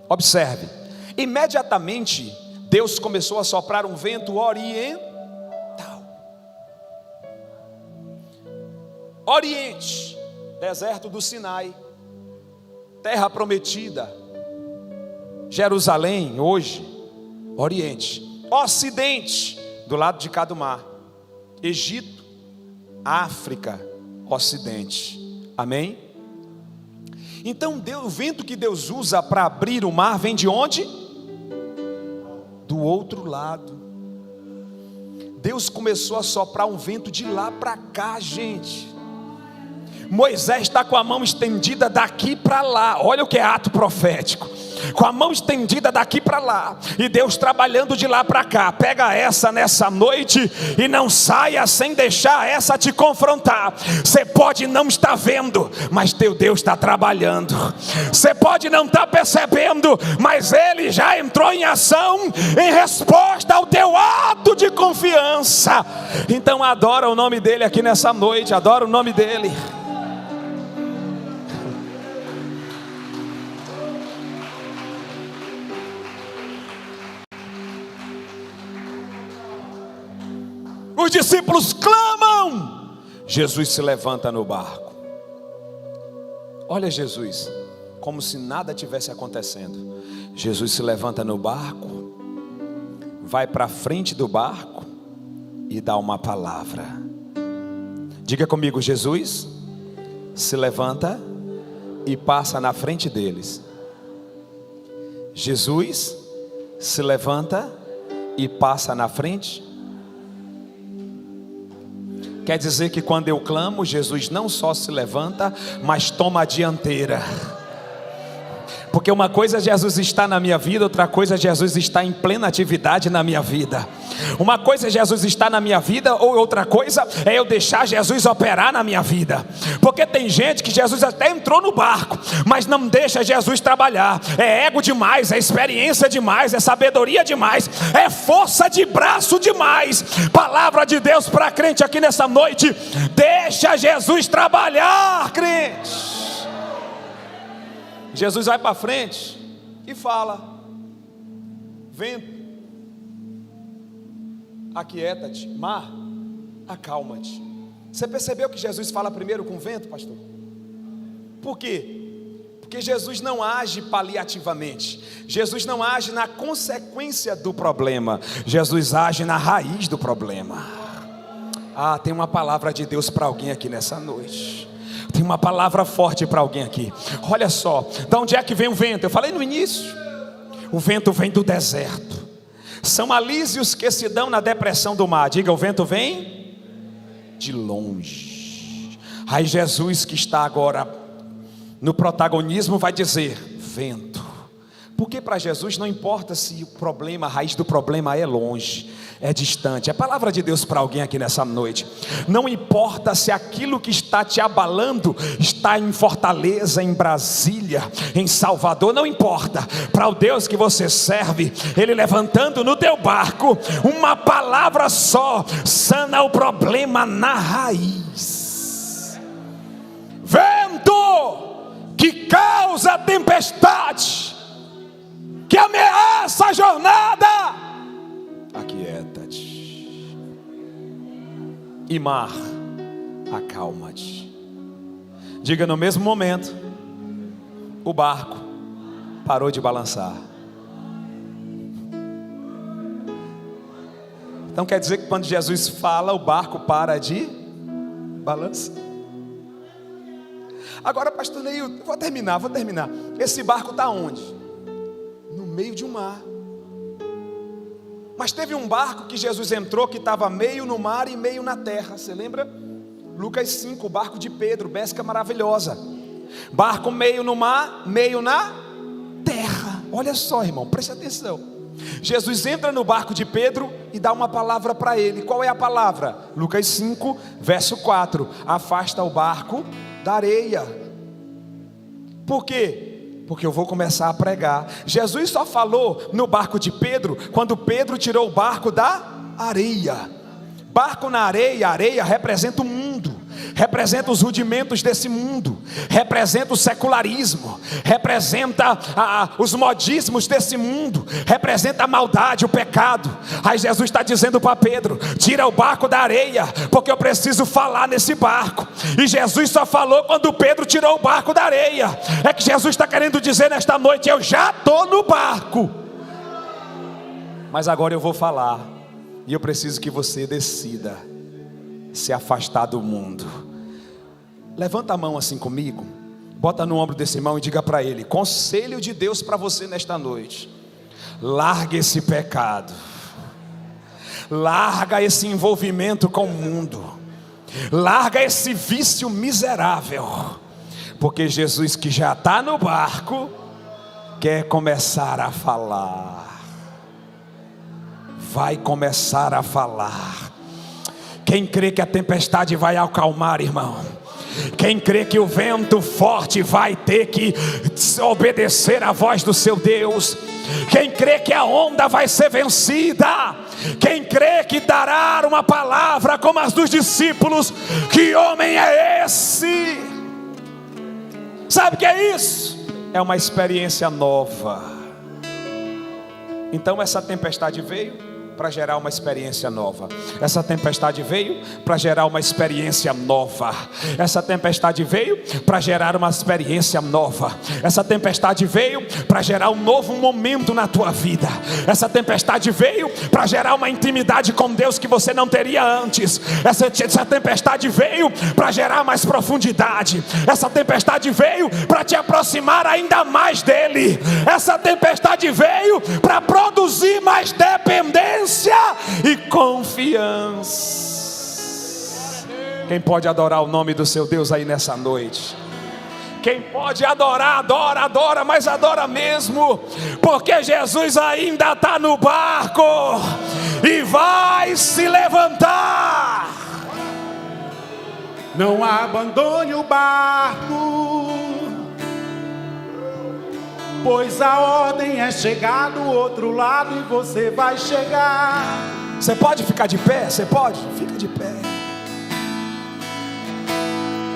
Observe, imediatamente Deus começou a soprar um vento oriental. Oriente, deserto do Sinai, terra prometida, Jerusalém hoje, Oriente. Ocidente, do lado de cá do mar, Egito, África, Ocidente. Amém? Então o vento que Deus usa para abrir o mar vem de onde? Do outro lado. Deus começou a soprar um vento de lá para cá, gente. Moisés está com a mão estendida daqui para lá. Olha o que é ato profético. Com a mão estendida daqui para lá, e Deus trabalhando de lá para cá. Pega essa nessa noite e não saia sem deixar essa te confrontar. Você pode não estar vendo, mas teu Deus está trabalhando. Você pode não estar percebendo, mas Ele já entrou em ação em resposta ao teu ato de confiança. Então adora o nome dEle aqui nessa noite. Adora o nome dEle. Os discípulos clamam, Jesus se levanta no barco. Olha Jesus, como se nada tivesse acontecendo. Jesus se levanta no barco, vai para frente do barco e dá uma palavra. Diga comigo: Jesus se levanta e passa na frente deles. Jesus se levanta e passa na frente. Quer dizer que quando eu clamo, Jesus não só se levanta, mas toma a dianteira. Porque uma coisa é Jesus está na minha vida, outra coisa é Jesus está em plena atividade na minha vida. Uma coisa é Jesus estar na minha vida, ou outra coisa é eu deixar Jesus operar na minha vida. Porque tem gente que Jesus até entrou no barco, mas não deixa Jesus trabalhar. É ego demais, é experiência demais, é sabedoria demais, é força de braço demais. Palavra de Deus para crente aqui nessa noite: deixa Jesus trabalhar, crente. Jesus vai para frente e fala: vento, aquieta-te. Mar, acalma-te. Você percebeu que Jesus fala primeiro com o vento, pastor? Por quê? Porque Jesus não age paliativamente. Jesus não age na consequência do problema. Jesus age na raiz do problema. Ah, tem uma palavra de Deus para alguém aqui nessa noite. Tem uma palavra forte para alguém aqui. Olha só, de onde é que vem o vento? Eu falei no início. O vento vem do deserto. São alísios que se dão na depressão do mar. Diga: o vento vem de longe. Aí Jesus, que está agora no protagonismo, vai dizer: vento. Porque para Jesus não importa se o problema, a raiz do problema é longe, é distante. É palavra de Deus para alguém aqui nessa noite. Não importa se aquilo que está te abalando está em Fortaleza, em Brasília, em Salvador. Não importa. Para o Deus que você serve, Ele levantando no teu barco, uma palavra só sana o problema na raiz. Vento que causa tempestade, que ameaça a jornada, aquieta-te. E mar, acalma-te. Diga: no mesmo momento, o barco parou de balançar. Então quer dizer que quando Jesus fala, o barco para de balançar. Agora, pastor Neil, vou terminar. Esse barco está onde? No meio de um mar. Mas teve um barco que Jesus entrou que estava meio no mar e meio na terra. Você lembra? Lucas 5, o barco de Pedro, pesca maravilhosa. Barco meio no mar, meio na terra. Olha só, irmão, preste atenção. Jesus entra no barco de Pedro e dá uma palavra para ele. Qual é a palavra? Lucas 5, verso 4. Afasta o barco da areia. Por quê? Porque eu vou começar a pregar. Jesus só falou no barco de Pedro quando Pedro tirou o barco da areia. Barco na areia, areia representa o mundo, representa os rudimentos desse mundo, representa o secularismo, representa os modismos desse mundo, representa a maldade, o pecado. Aí Jesus está dizendo para Pedro: tira o barco da areia, porque eu preciso falar nesse barco. E Jesus só falou quando Pedro tirou o barco da areia. É que Jesus está querendo dizer nesta noite: eu já estou no barco, mas agora eu vou falar, e eu preciso que você decida se afastar do mundo. Levanta a mão assim comigo, bota no ombro desse irmão e diga para ele: conselho de Deus para você nesta noite: larga esse pecado, larga esse envolvimento com o mundo, larga esse vício miserável, porque Jesus, que já está no barco, quer começar a falar. Vai começar a falar. Quem crê que a tempestade vai acalmar, irmão? Quem crê que o vento forte vai ter que obedecer à voz do seu Deus? Quem crê que a onda vai ser vencida? Quem crê que dará uma palavra como as dos discípulos? Que homem é esse? Sabe o que é isso? É uma experiência nova. Então essa tempestade veio para gerar uma experiência nova. Essa tempestade veio para gerar uma experiência nova. Essa tempestade veio para gerar uma experiência nova. Essa tempestade veio para gerar um novo momento na tua vida. Essa tempestade veio para gerar uma intimidade com Deus que você não teria antes. Essa tempestade veio para gerar mais profundidade. Essa tempestade veio para te aproximar ainda mais dele. Essa tempestade veio para produzir mais dependência e confiança. Quem pode adorar o nome do seu Deus aí nessa noite? Quem pode adorar, adora, adora, mas adora mesmo, porque Jesus ainda está no barco e vai se levantar. Não abandone o barco, pois a ordem é chegar do outro lado e você vai chegar. Você pode ficar de pé? Você pode? Fica de pé.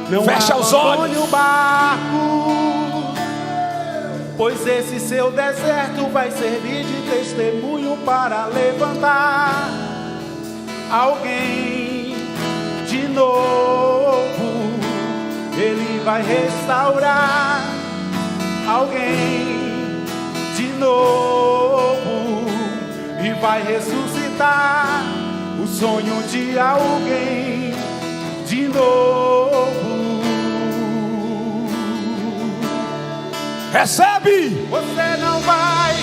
Não fecha os olhos. Abandone o barco, pois esse seu deserto vai servir de testemunho para levantar alguém de novo. Ele vai restaurar alguém de novo e vai ressuscitar o sonho de alguém de novo. Recebe! Você não vai,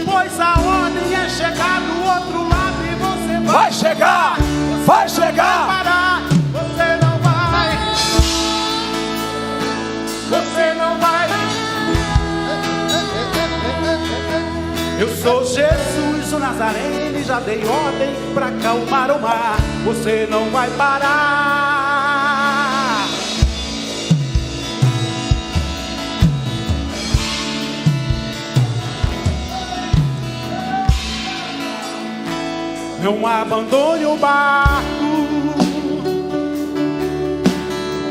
pois a ordem é chegar do outro lado e você vai chegar, vai chegar. Parar. Você não vai. Eu sou Jesus o Nazareno e já dei ordem para acalmar o mar. Você não vai parar. Não abandone o barco,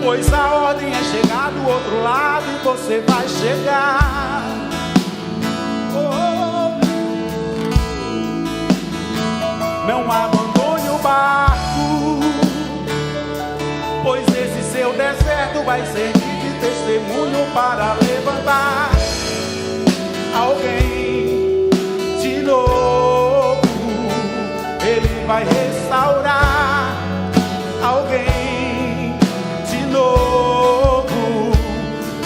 pois a ordem é chegar do outro lado e você vai chegar. Não abandone o barco, pois esse seu deserto vai servir de testemunho testemunho para levantar alguém de novo. Ele vai restaurar alguém de novo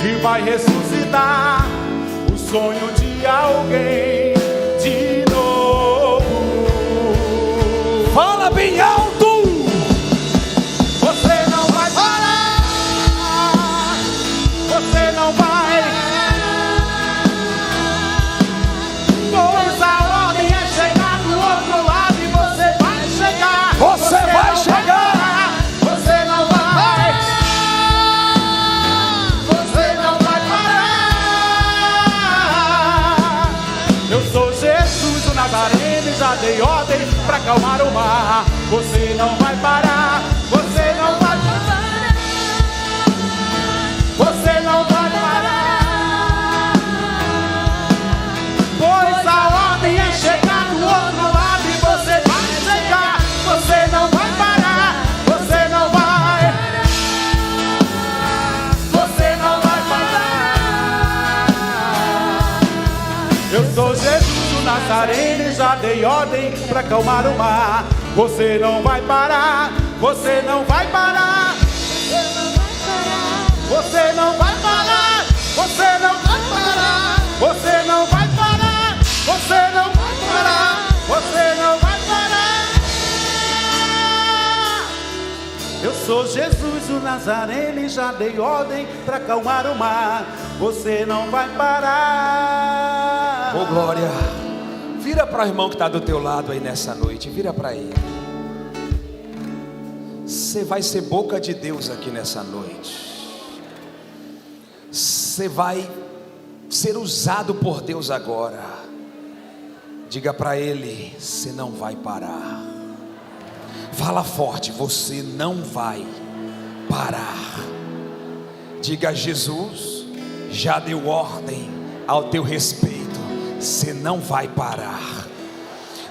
e vai ressuscitar o sonho de alguém de novo. Fala bem alto. Você não vai parar, você não vai, pois a ordem é chegar do outro lado e você vai chegar. Você vai chegar. Você não vai, você não vai parar. Eu sou Jesus o Nazareno e já dei ordem pra acalmar o mar. Você não vai parar, você não vai parar, você não vai parar, pois a ordem é chegar do outro lado e você vai chegar. Você não vai parar, você não vai, você não vai parar. Eu sou Jesus o Nazareno e já dei ordem pra acalmar o mar. Você não vai parar, você não vai parar, você não vai parar, você não vai parar, você não vai parar, você não vai parar, você não vai parar. Eu sou Jesus o Nazareno e já dei ordem pra acalmar o mar. Você não vai parar. Ô glória. Vira para o irmão que está do teu lado aí nessa noite. Vira para ele. Você vai ser boca de Deus aqui nessa noite. Você vai ser usado por Deus agora. Diga para ele: você não vai parar. Fala forte: você não vai parar. Diga: Jesus já deu ordem ao teu respeito. Você não vai parar.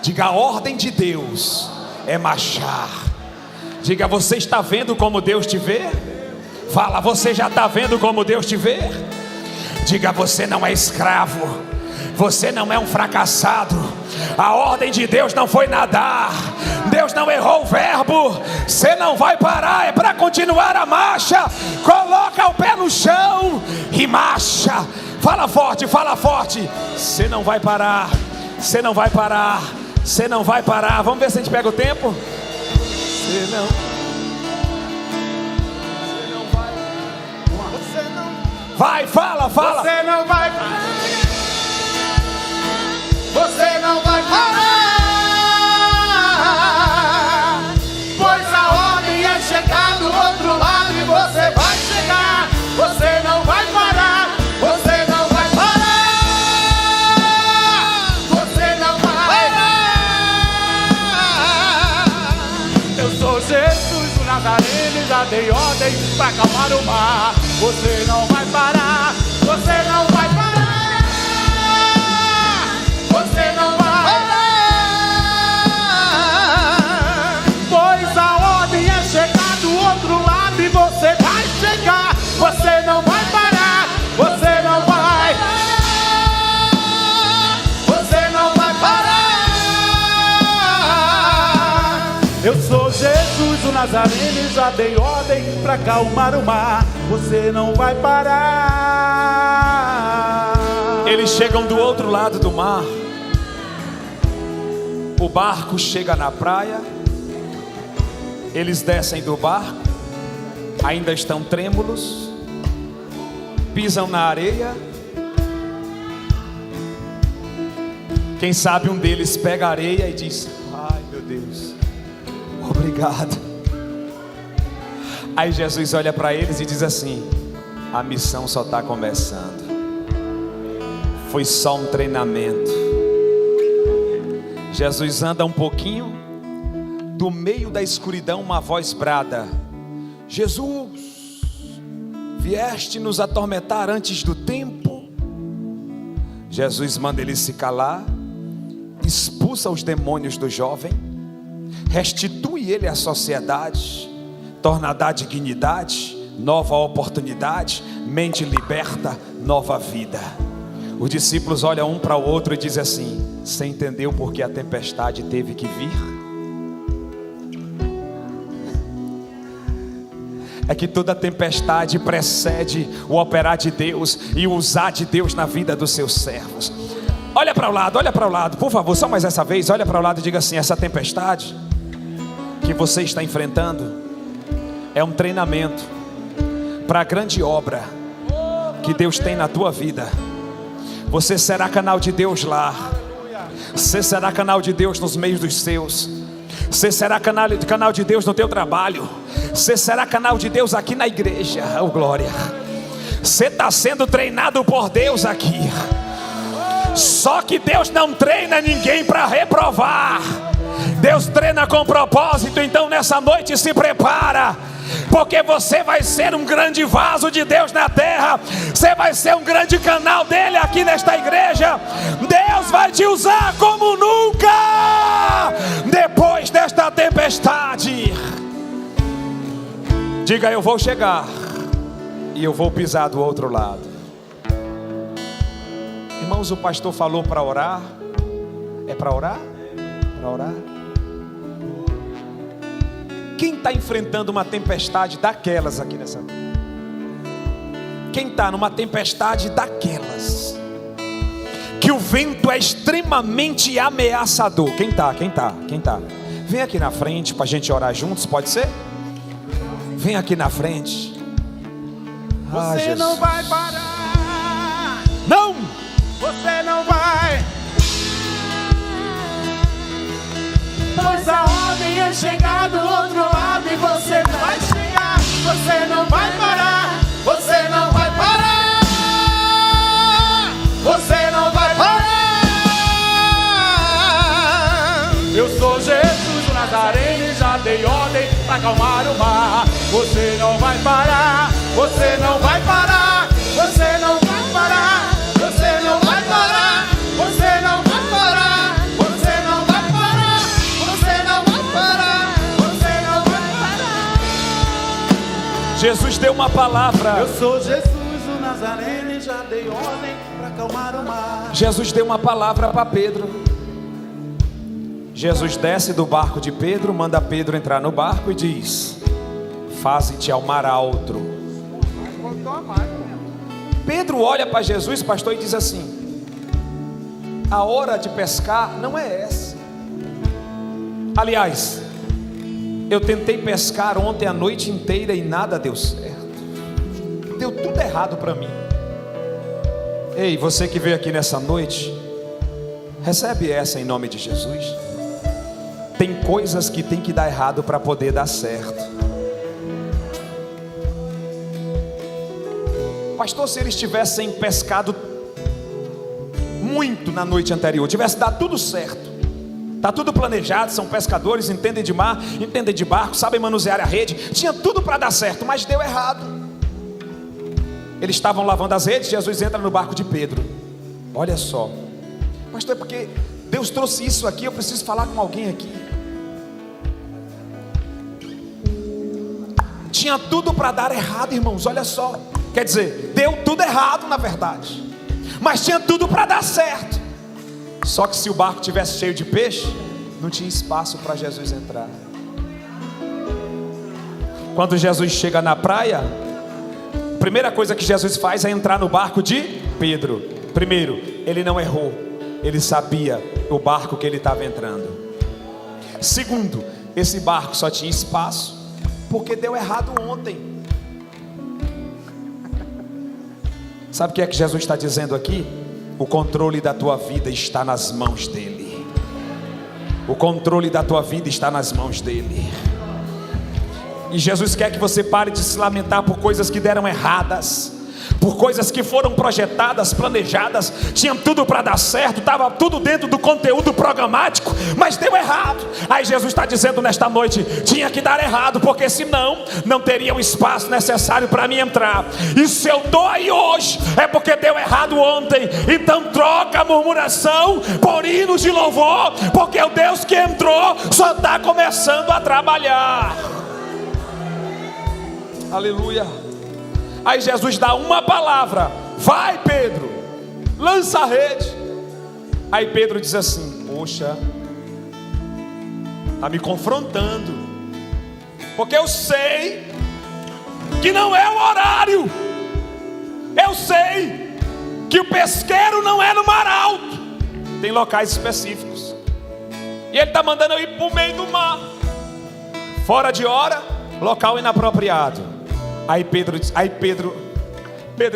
Diga: a ordem de Deus é marchar. Diga: você está vendo como Deus te vê? Fala: você já está vendo como Deus te vê? Diga: você não é escravo, você não é um fracassado. A ordem de Deus não foi nadar, Deus não errou o verbo. Você não vai parar, é para continuar a marcha. Coloca o pé no chão e marcha. Fala forte, fala forte. Você não vai parar, você não vai parar, você não vai parar. Vamos ver se a gente pega o tempo. Você não vai, fala, fala. Você não vai parar, você não vai parar, pois a ordem é chegar do outro lado e você vai chegar. Você não vai parar, você não vai parar, você não vai parar. Eu sou Jesus o Nazareno e já dei ordem pra acalmar o mar. Você não vai parar, você não vai parar, você não vai parar, pois a ordem é chegar do outro lado e você vai chegar. Você não vai parar, você não vai parar, você não vai parar. Eu sou Jesus o Nazareno e já dei ordem pra acalmar o mar. Você não vai parar. Eles chegam do outro lado do mar. O barco chega na praia. Eles descem do barco, ainda estão trêmulos, pisam na areia. Quem sabe um deles pega a areia e diz: ai meu Deus, obrigado. Aí Jesus olha para eles e diz assim: a missão só está começando. Foi só um treinamento. Jesus anda um pouquinho. Do meio da escuridão uma voz brada: Jesus, vieste nos atormentar antes do tempo? Jesus manda ele se calar, expulsa os demônios do jovem, restitui ele à sociedade, torna a dar dignidade, nova oportunidade, mente liberta, nova vida. Os discípulos olham um para o outro e dizem assim: você entendeu porque a tempestade teve que vir? É que toda tempestade precede o operar de Deus e o usar de Deus na vida dos seus servos. Olha para o lado, por favor, só mais essa vez, olha para o lado e diga assim: essa tempestade que você está enfrentando é um treinamento para a grande obra que Deus tem na tua vida. Você será canal de Deus lá. Você será canal de Deus nos meios dos seus. Você será canal de Deus no teu trabalho. Você será canal de Deus aqui na igreja. Oh glória. Você está sendo treinado por Deus aqui. Só que Deus não treina ninguém para reprovar. Deus treina com propósito. Então nessa noite se prepara, porque você vai ser um grande vaso de Deus na terra. Você vai ser um grande canal dele aqui nesta igreja. Deus vai te usar como nunca depois desta tempestade. Diga: eu vou chegar e eu vou pisar do outro lado. Irmãos, o pastor falou para orar. É para orar? Para orar? Quem está enfrentando uma tempestade daquelas aqui nessa? Quem está numa tempestade daquelas que o vento é extremamente ameaçador? Quem está? Vem aqui na frente para a gente orar juntos, pode ser? Vem aqui na frente. Você Jesus. não vai parar. Não! Você não vai. Pois a ordem é chegar do outro lado e você vai chegar. Você não vai parar. Você não vai parar. Você não vai parar. Eu sou Jesus o Nazareno e já dei ordem para acalmar o mar. Você não vai parar. Você não vai parar. Você não vai parar. Você não vai parar. Você não vai parar. Você não vai parar. Você não vai parar. Você não vai parar. Jesus deu uma palavra. Eu sou Jesus o Nazareno e já dei ordem para acalmar o mar. Jesus deu uma palavra para Pedro. Jesus desce do barco de Pedro, manda Pedro entrar no barco e diz: faze-te ao mar alto. Pedro olha para Jesus, pastor, e diz assim: a hora de pescar não é essa. Aliás, eu tentei pescar ontem a noite inteira e nada deu certo. Deu tudo errado para mim. Ei, você que veio aqui nessa noite, recebe essa em nome de Jesus. Tem coisas que tem que dar errado para poder dar certo. Pastor, se eles tivessem pescado muito na noite anterior, tivesse dado tudo certo, está tudo planejado, são pescadores, entendem de mar, entendem de barco, sabem manusear a rede, tinha tudo para dar certo, mas deu errado. Eles estavam lavando as redes, Jesus entra no barco de Pedro. Olha só, pastor, é porque Deus trouxe isso aqui, eu preciso falar com alguém aqui. Tinha tudo para dar errado, irmãos, olha só. Quer dizer, deu tudo errado na verdade, mas tinha tudo para dar certo. Só que se o barco tivesse cheio de peixe, não tinha espaço para Jesus entrar. Quando Jesus chega na praia, a primeira coisa que Jesus faz é entrar no barco de Pedro. Primeiro, ele não errou, ele sabia o barco que ele estava entrando. Segundo, esse barco só tinha espaço porque deu errado ontem. Sabe o que é que Jesus está dizendo aqui? O controle da tua vida está nas mãos dele. O controle da tua vida está nas mãos dele. E Jesus quer que você pare de se lamentar por coisas que deram erradas, por coisas que foram projetadas, planejadas, tinha tudo para dar certo, estava tudo dentro do conteúdo programático, mas deu errado. Aí Jesus está dizendo nesta noite: tinha que dar errado, porque senão não teria o espaço necessário para mim entrar. E se eu estou aí hoje, é porque deu errado ontem. Então troca a murmuração por hinos de louvor, porque o Deus que entrou só está começando a trabalhar. Aleluia. Aí Jesus dá uma palavra: vai, Pedro, lança a rede. Aí Pedro diz assim: poxa, está me confrontando, porque eu sei que não é o horário, eu sei que o pesqueiro não é no mar alto, tem locais específicos, e ele está mandando eu ir para o meio do mar, fora de hora, local inapropriado. Aí Pedro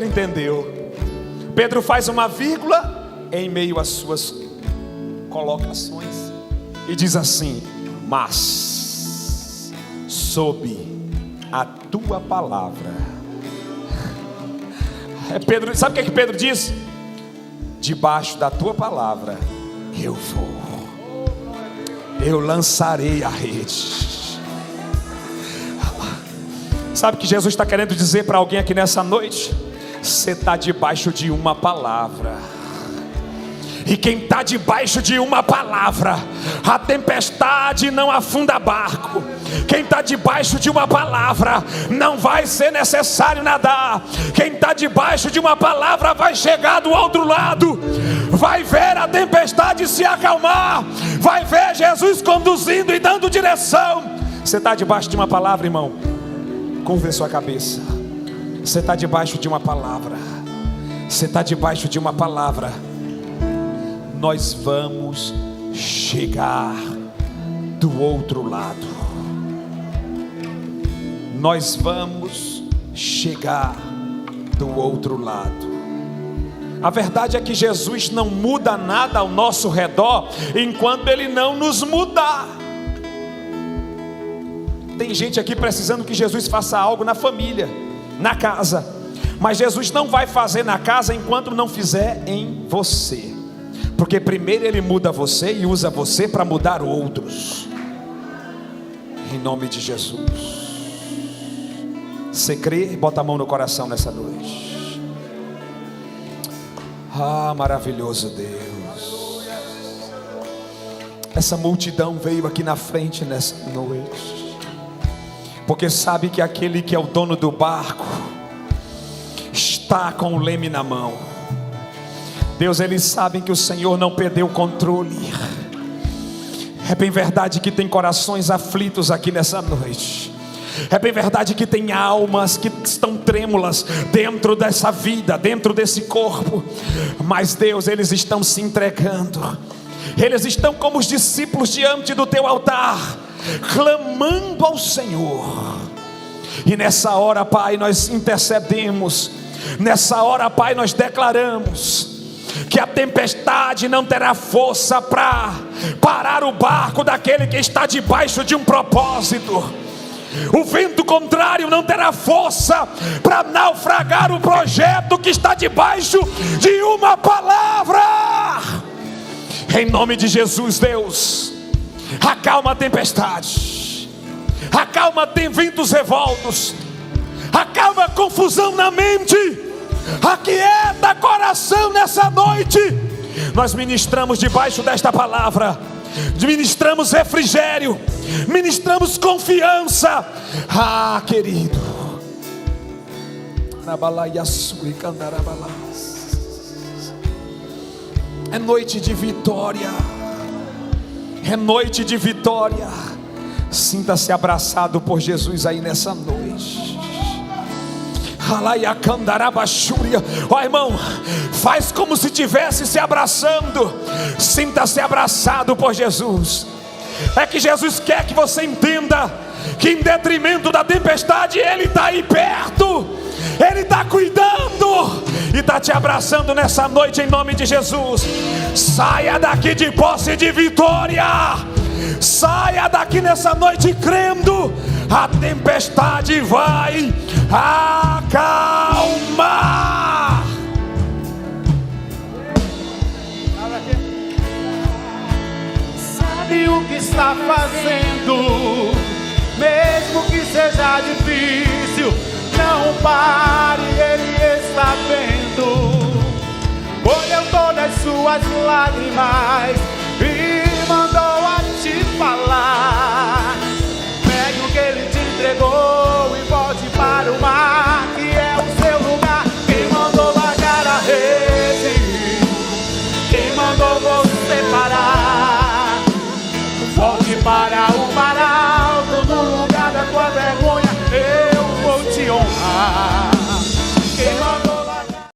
entendeu. Pedro faz uma vírgula em meio às suas colocações e diz assim: mas sob a tua palavra. Pedro, sabe o que Pedro diz? Debaixo da tua palavra eu vou, eu lançarei a rede. Sabe o que Jesus está querendo dizer para alguém aqui nessa noite? Você está debaixo de uma palavra. E quem está debaixo de uma palavra, a tempestade não afunda barco. Quem está debaixo de uma palavra, não vai ser necessário nadar. Quem está debaixo de uma palavra vai chegar do outro lado, vai ver a tempestade se acalmar, vai ver Jesus conduzindo e dando direção. Você está debaixo de uma palavra, irmão? Curva sua cabeça. Você está debaixo de uma palavra. Você está debaixo de uma palavra. Nós vamos chegar do outro lado. Nós vamos chegar do outro lado. A verdade é que Jesus não muda nada ao nosso redor enquanto Ele não nos mudar. Tem gente aqui precisando que Jesus faça algo na família, na casa, mas Jesus não vai fazer na casa enquanto não fizer em você, porque primeiro Ele muda você e usa você para mudar outros. Em nome de Jesus. Você crê? Bota a mão no coração nessa noite. Ah, maravilhoso Deus. Essa multidão veio aqui na frente nessa noite porque sabe que aquele que é o dono do barco está com o leme na mão. Deus, eles sabem que o Senhor não perdeu o controle. É bem verdade que tem corações aflitos aqui nessa noite. É bem verdade que tem almas que estão trêmulas dentro dessa vida, dentro desse corpo. Mas Deus, eles estão se entregando. Eles estão como os discípulos diante do teu altar, clamando ao Senhor. E nessa hora, Pai, nós intercedemos. Nessa hora, Pai, nós declaramos que a tempestade não terá força para parar o barco daquele que está debaixo de um propósito. O vento contrário não terá força para naufragar o projeto que está debaixo de uma palavra. Em nome de Jesus, Deus, acalma a tempestade, acalma ventos revoltos, acalma a confusão na mente, aquieta coração nessa noite. Nós ministramos debaixo desta palavra, ministramos refrigério, ministramos confiança. Ah, querido, é noite de vitória. É noite de vitória. Sinta-se abraçado por Jesus aí nessa noite. Ó, irmão, faz como se estivesse se abraçando. Sinta-se abraçado por Jesus. É que Jesus quer que você entenda que em detrimento da tempestade Ele está aí perto, Ele está cuidando e está te abraçando nessa noite em nome de Jesus. Saia daqui de posse de vitória. Saia daqui nessa noite crendo. A tempestade vai acalmar. Sabe o que está fazendo, mesmo que seja difícil. Não pare, Ele está vendo. Colheu todas suas lágrimas e mandou a te falar.